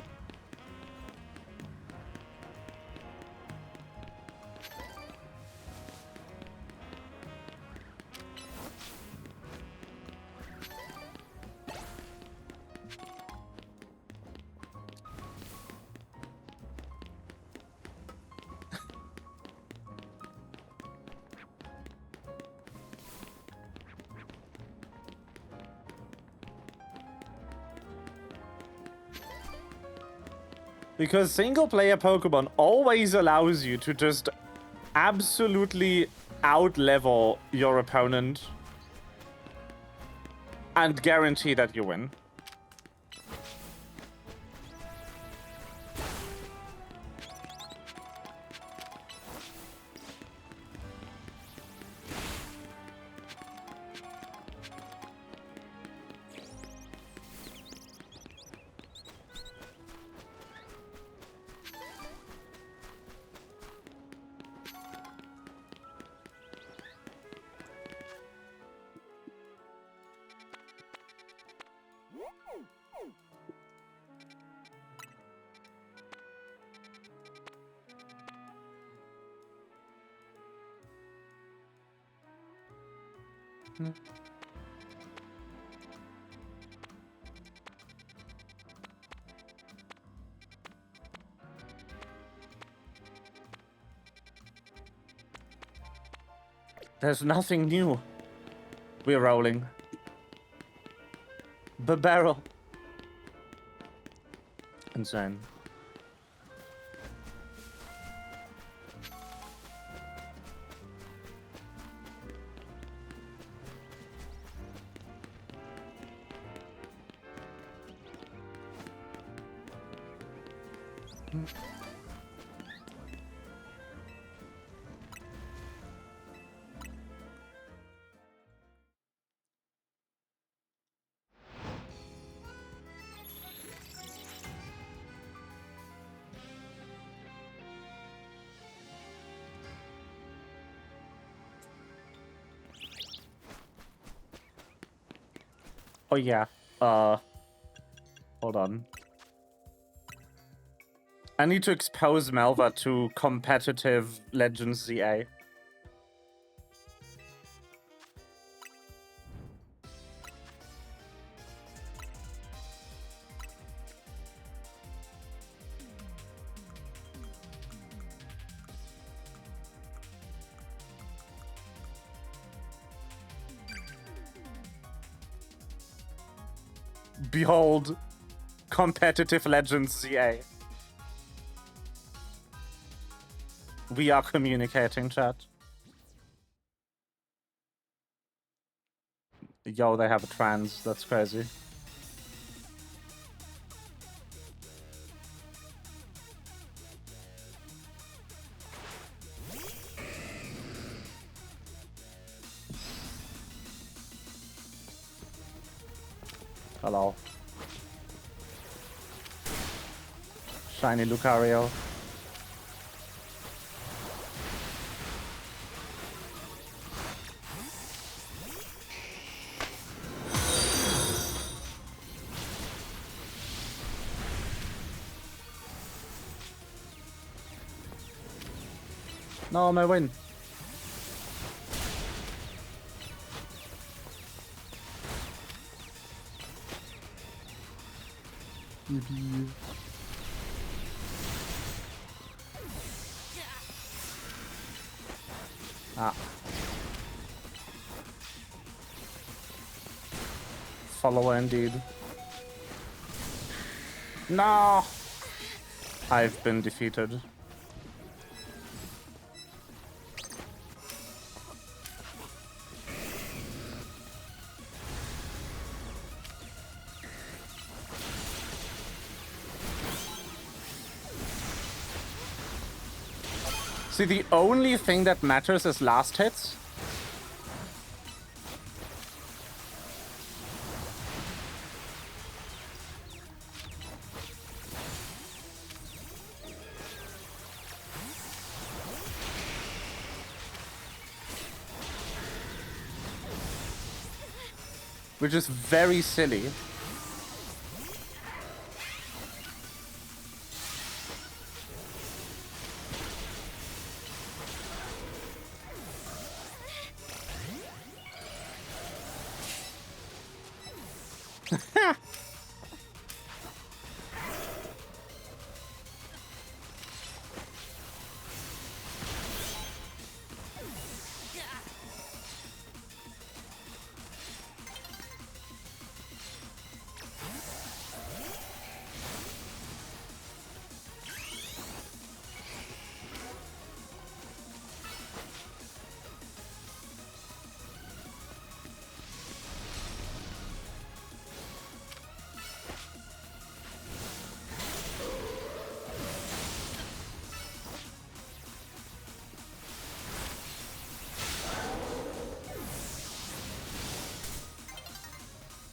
Because single-player Pokemon always allows you to just absolutely out-level your opponent and guarantee that you win. There's nothing new. We're rolling. Barrel. Insane. Oh yeah. Hold on. I need to expose Malva to competitive Legends ZA. Behold, competitive Legends ZA. We are communicating, chat. Yo, they have a trans. That's crazy. Hello. Shiny Lucario. No, my win. Ah. Follower indeed. No! I've been defeated. See, the only thing that matters is last hits. Which is very silly.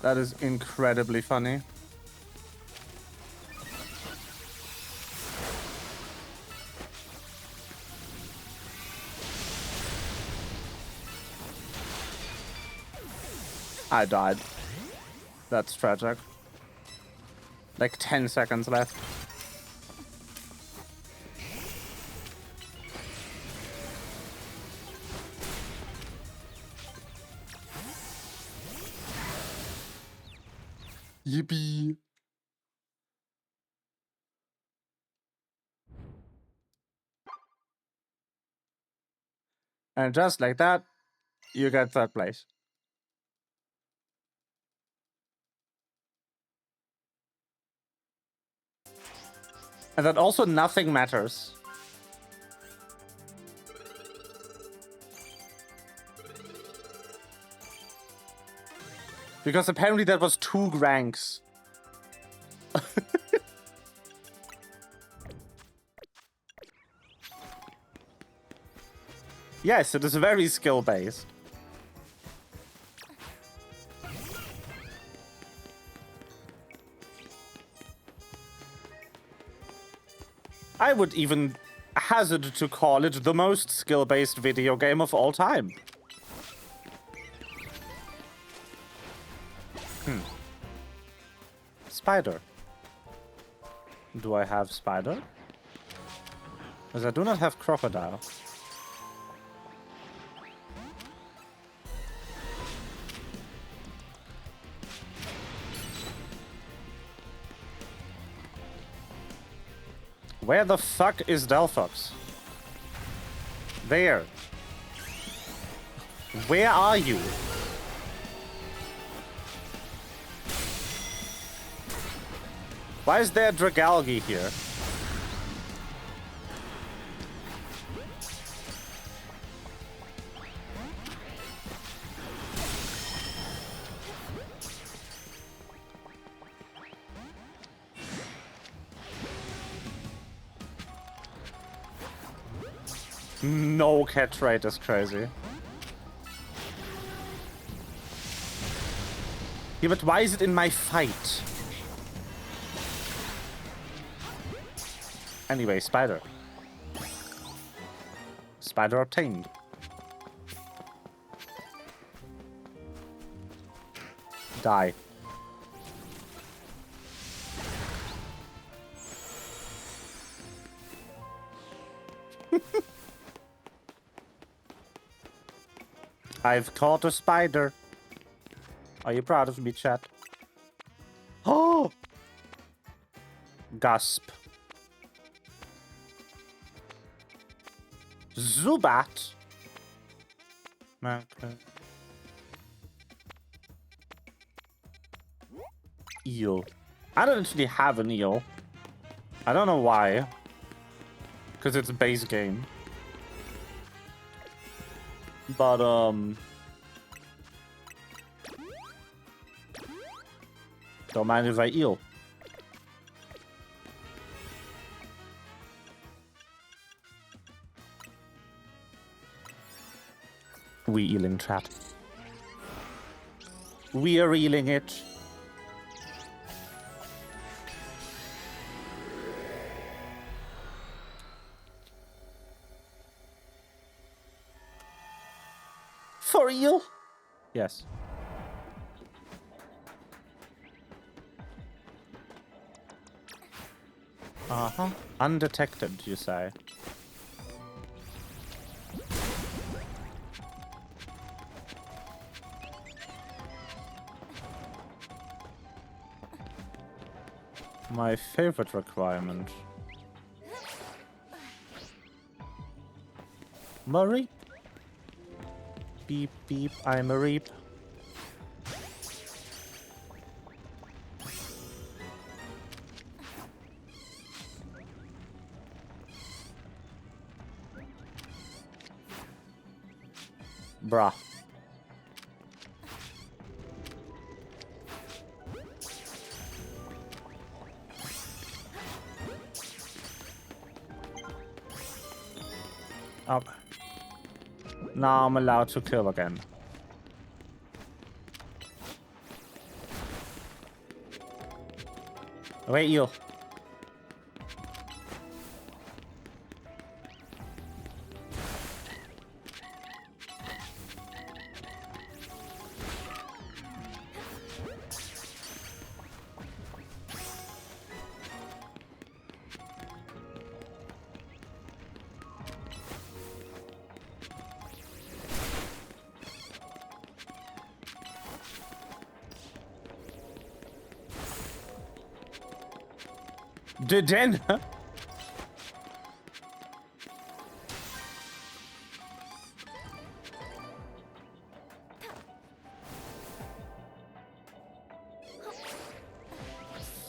That is incredibly funny. I died. That's tragic. Like 10 seconds left. Yippee. And just like that, you get third place. And that also nothing matters. Because apparently that was 2 ranks. Yes, it is very skill-based. I would even hazard to call it the most skill-based video game of all time. Spider. Do I have spider? Because I do not have crocodile. Where the fuck is Delphox? There. Where are you? Why is there Dragalge here? No catch rate is crazy. Yeah, but why is it in my fight? Anyway, spider. Spider obtained. Die. I've caught a spider. Are you proud of me, chat? Oh! Gasp. Zubat. Okay. Eel. I don't actually have an eel. I don't know why. Because it's a base game. But, don't mind if I eel. We ealing, chat. We are ealing it. For real? Yes. Uh-huh. Undetected, you say? My favorite requirement. Murray? Beep, beep, I'm a reap. Bruh. Up. Now I'm allowed to kill again. Wait, you. Den.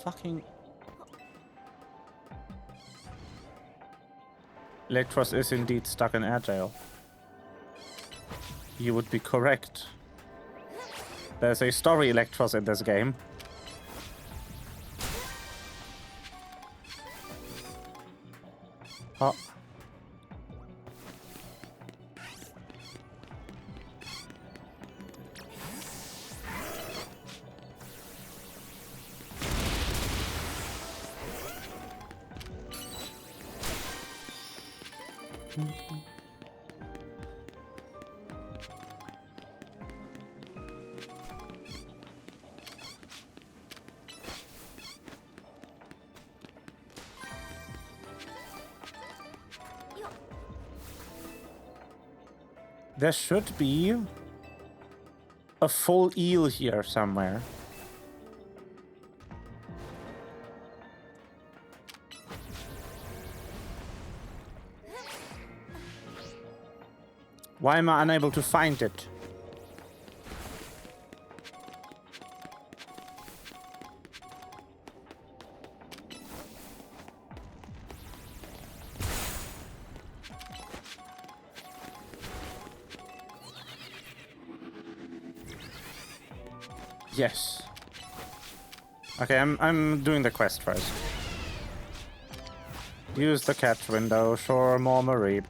Fucking Electros is indeed stuck in air jail. You would be correct. There's a story Electros in this game. There should be a full eel here somewhere. Why am I unable to find it? Yes. Okay, I'm doing the quest first. Use the catch window, sure, more Mareep.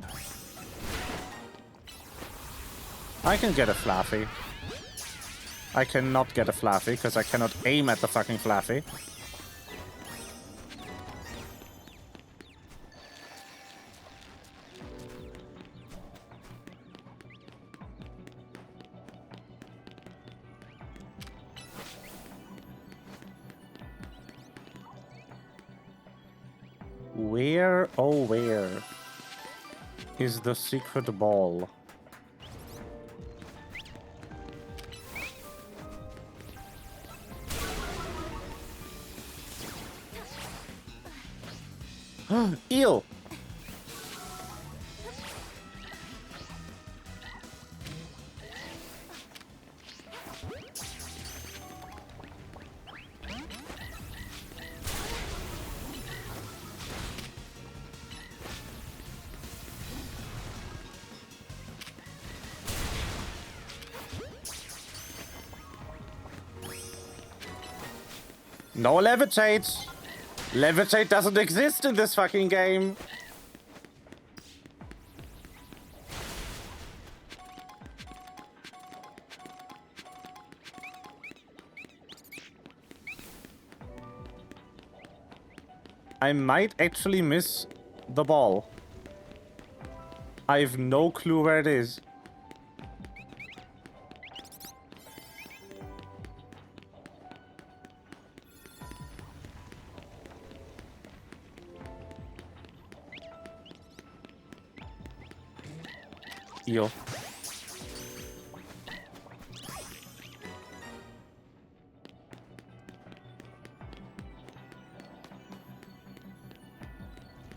I can get a Flaffy. I cannot get a Flaffy, because I cannot aim at the fucking Flaffy. Where, oh where, is the secret ball? Eel! No levitate! Levitate doesn't exist in this fucking game! I might actually miss the ball. I have no clue where it is. Eel.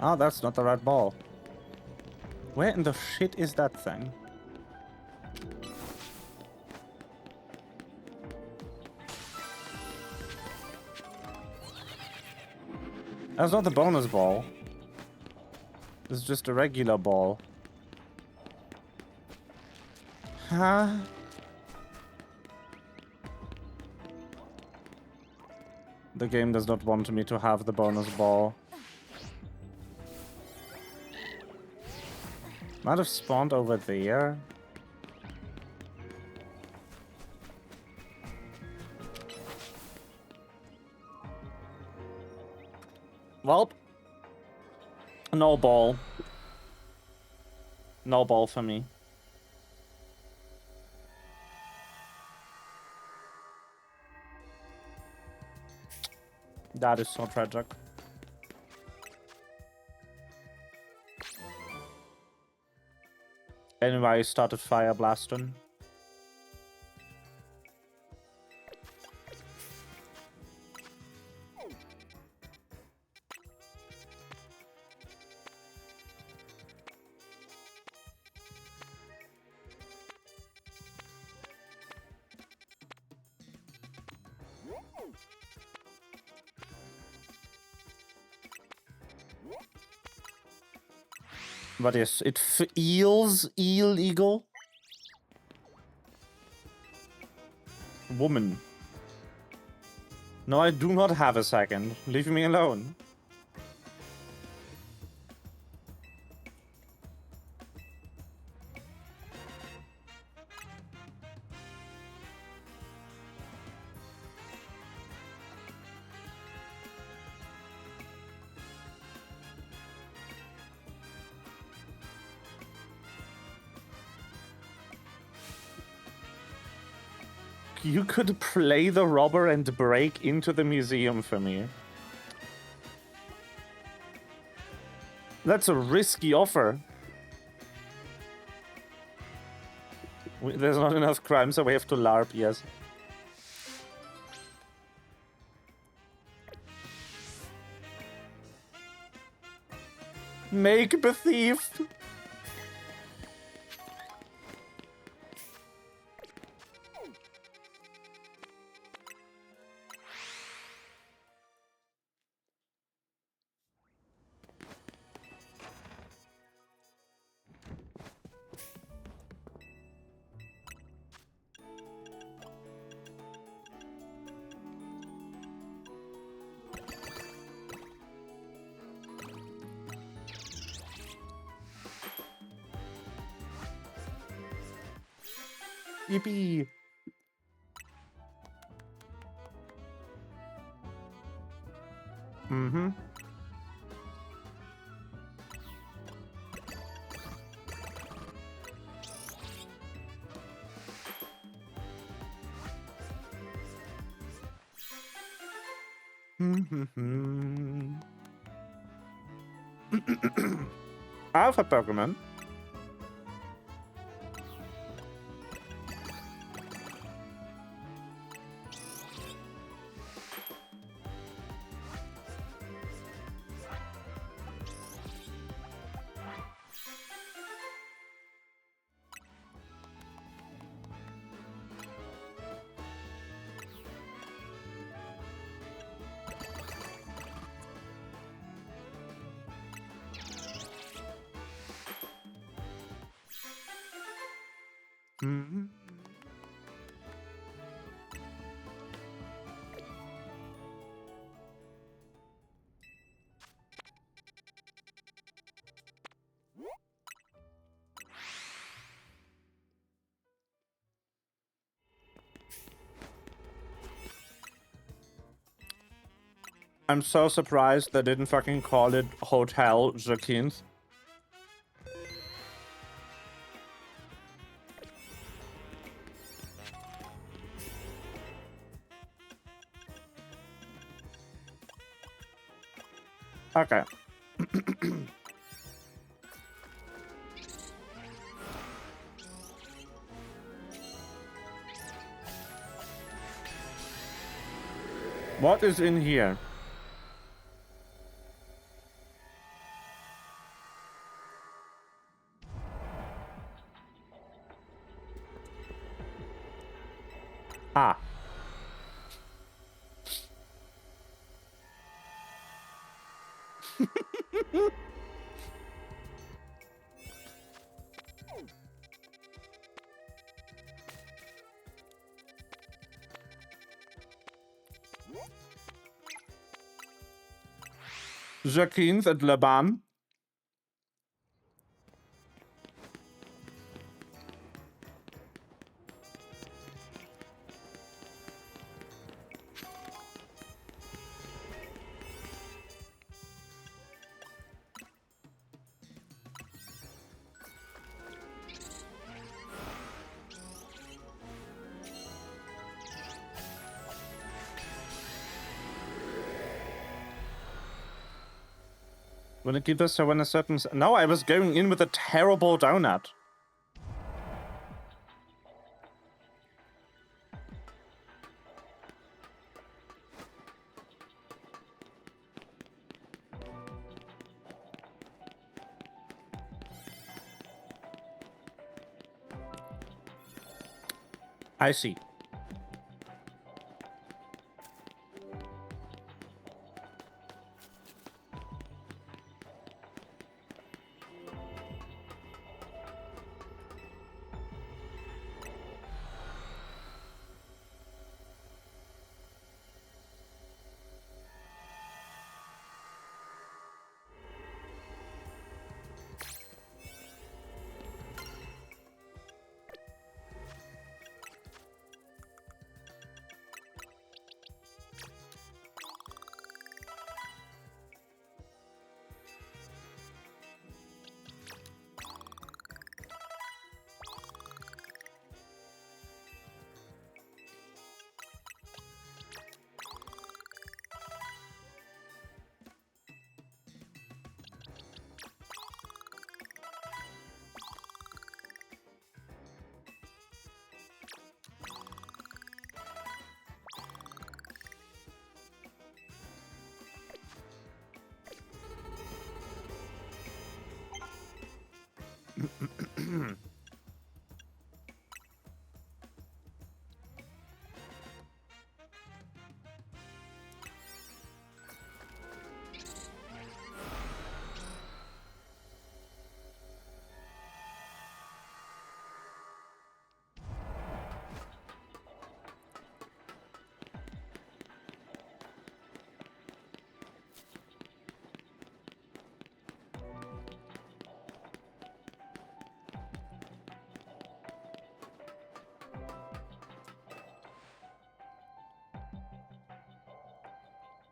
Oh, that's not the right ball. Where in the shit is that thing? That's not the bonus ball. It's just a regular ball. Huh? The game does not want me to have the bonus ball. Might have spawned over there. Well, no ball. No ball for me. That is so tragic. Anyway, I started fire blasting. But yes, it feels illegal. Woman. No, I do not have a second. Leave me alone. You could play the robber and break into the museum for me. That's a risky offer. There's not enough crime, so we have to LARP, yes. Make the thief! Yippee! Mm-hmm. Alpha Pokemon. I'm so surprised they didn't fucking call it Hotel Jacquin's. Okay. What is in here? Ah. Jacquin's at Laban. When it gives us so when a certain... No, I was going in with a terrible donut. I see.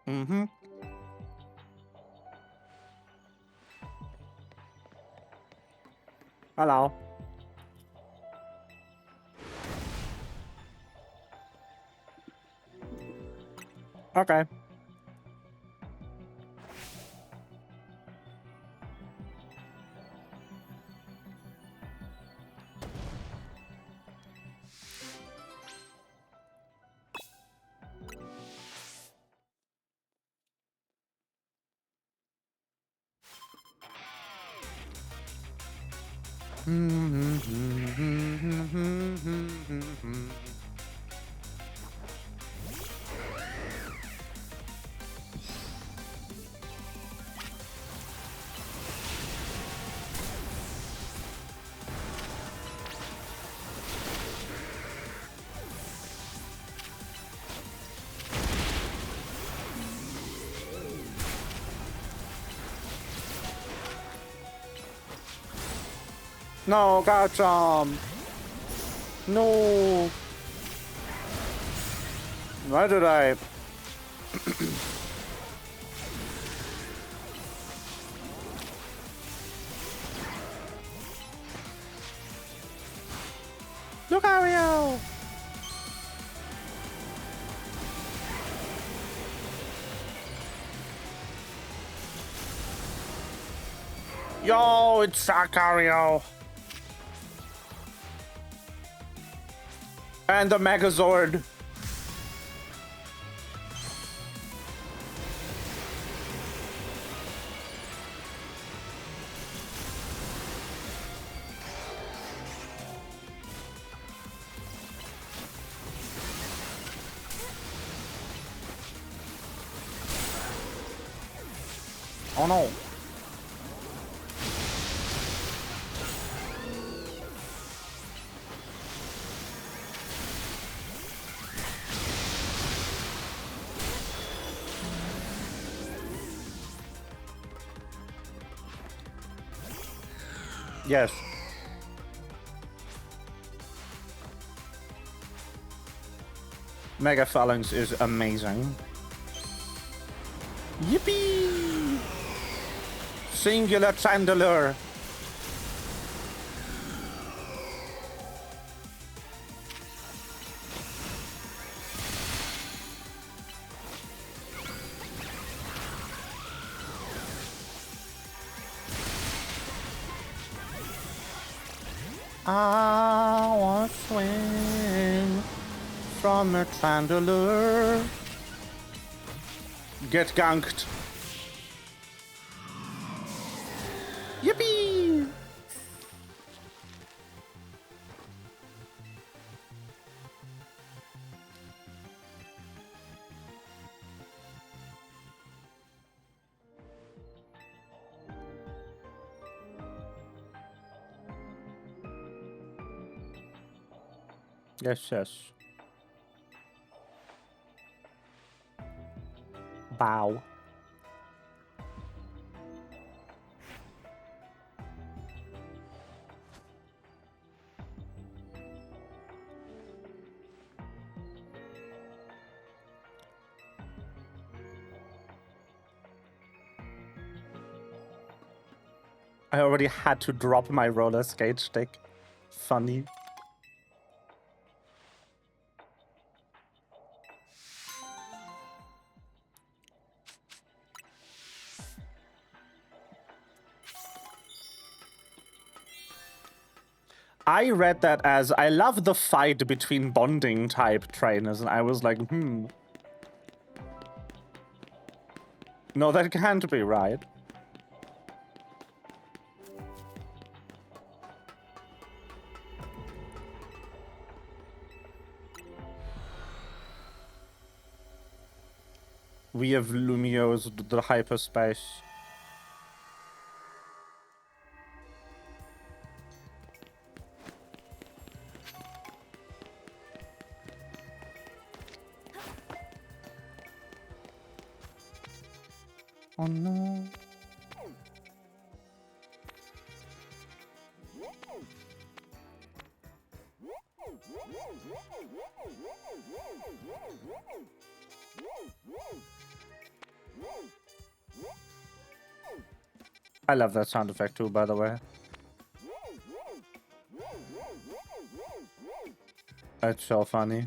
Mm-hmm. Hello. Okay. No, gotcha. No. Why did I? Lucario! Yo, it's Lucario. And the Megazord. Oh no. Yes. Mega Phalanx is amazing. Yippee! Singular Chandelure. I want to swing from a Chandelure. Get ganked. Yippee! Yes, yes. Bow. I already had to drop my roller skate stick. Funny. I read that as, I love the fight between bonding type trainers, and I was like, No, that can't be right. We have Lumiose, the hyperspace. Oh no. I love that sound effect too, by the way. That's so funny.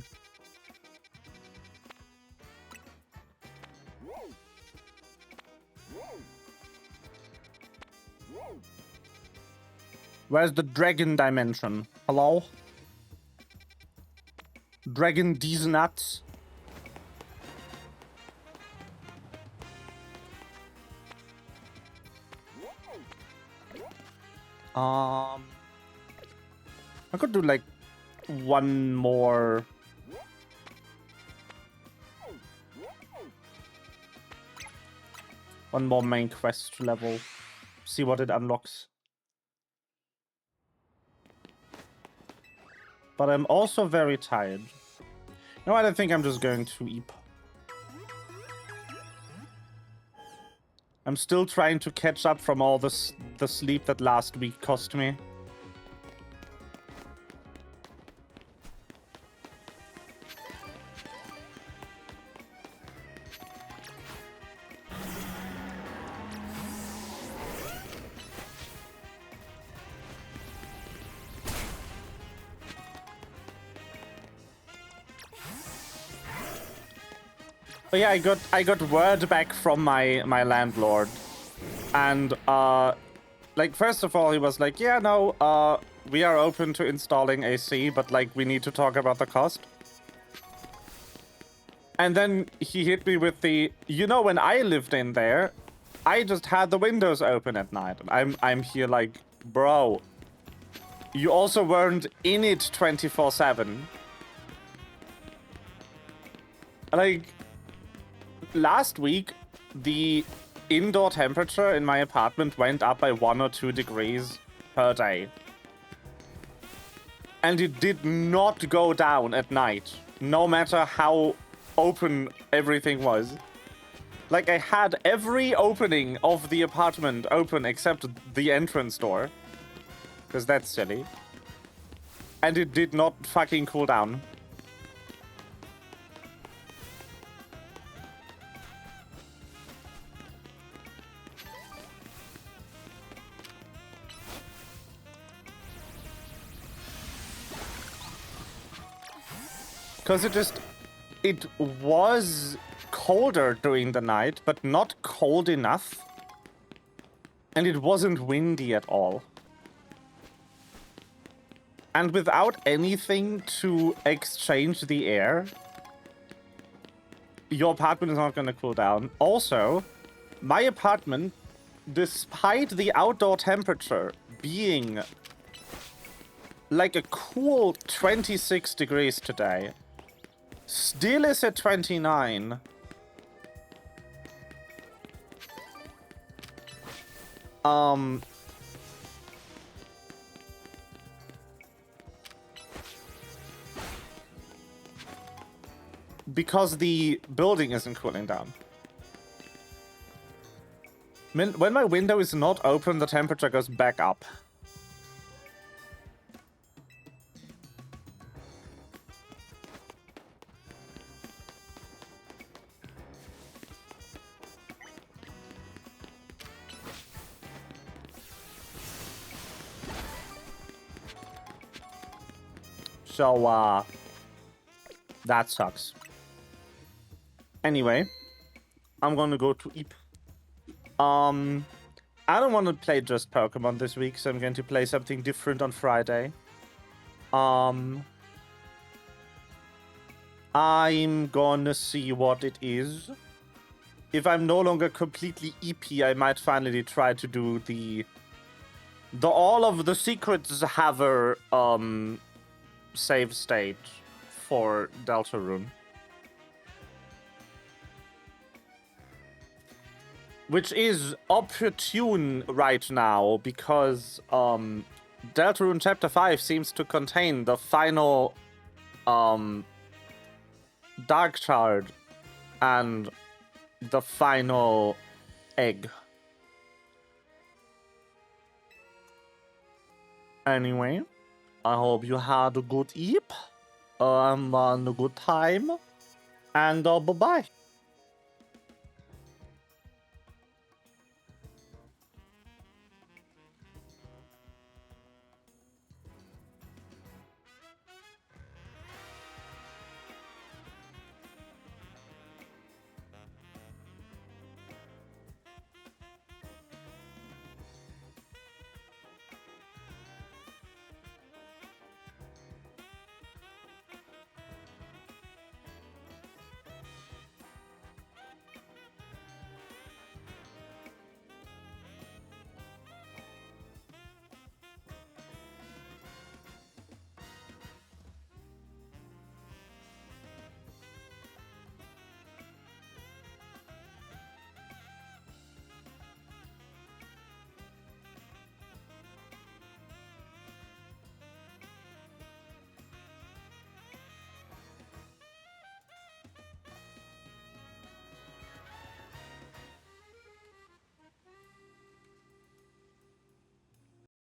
Where's the dragon dimension? Hello? Dragon these nuts? I could do like one more. One more main quest level. See what it unlocks. But I'm also very tired. No, I don't think I'm just going to Eep. I'm still trying to catch up from all the sleep that last week cost me. But yeah, I got word back from my landlord, and like first of all he was like, yeah, no, we are open to installing AC, but like we need to talk about the cost. And then he hit me with the, you know, when I lived in there, I just had the windows open at night. I'm here like, bro, you also weren't in it 24/7. Like, last week, the indoor temperature in my apartment went up by 1 or 2 degrees per day. And it did not go down at night, no matter how open everything was. Like, I had every opening of the apartment open except the entrance door. Because that's silly. And it did not fucking cool down. Because it was colder during the night, but not cold enough. And it wasn't windy at all. And without anything to exchange the air, your apartment is not going to cool down. Also, my apartment, despite the outdoor temperature being like a cool 26 degrees today, still is at 29. Because the building isn't cooling down. When my window is not open, the temperature goes back up. So, that sucks. Anyway, I'm gonna go to Eep. I don't want to play just Pokemon this week, so I'm going to play something different on Friday. I'm gonna see what it is. If I'm no longer completely EP, I might finally try to do the All of the Secrets Haver, save state for Deltarune. which is opportune right now because Deltarune Chapter 5 seems to contain the final Dark Shard and the final egg. Anyway, I hope you had a good eep and a good time, and bye-bye.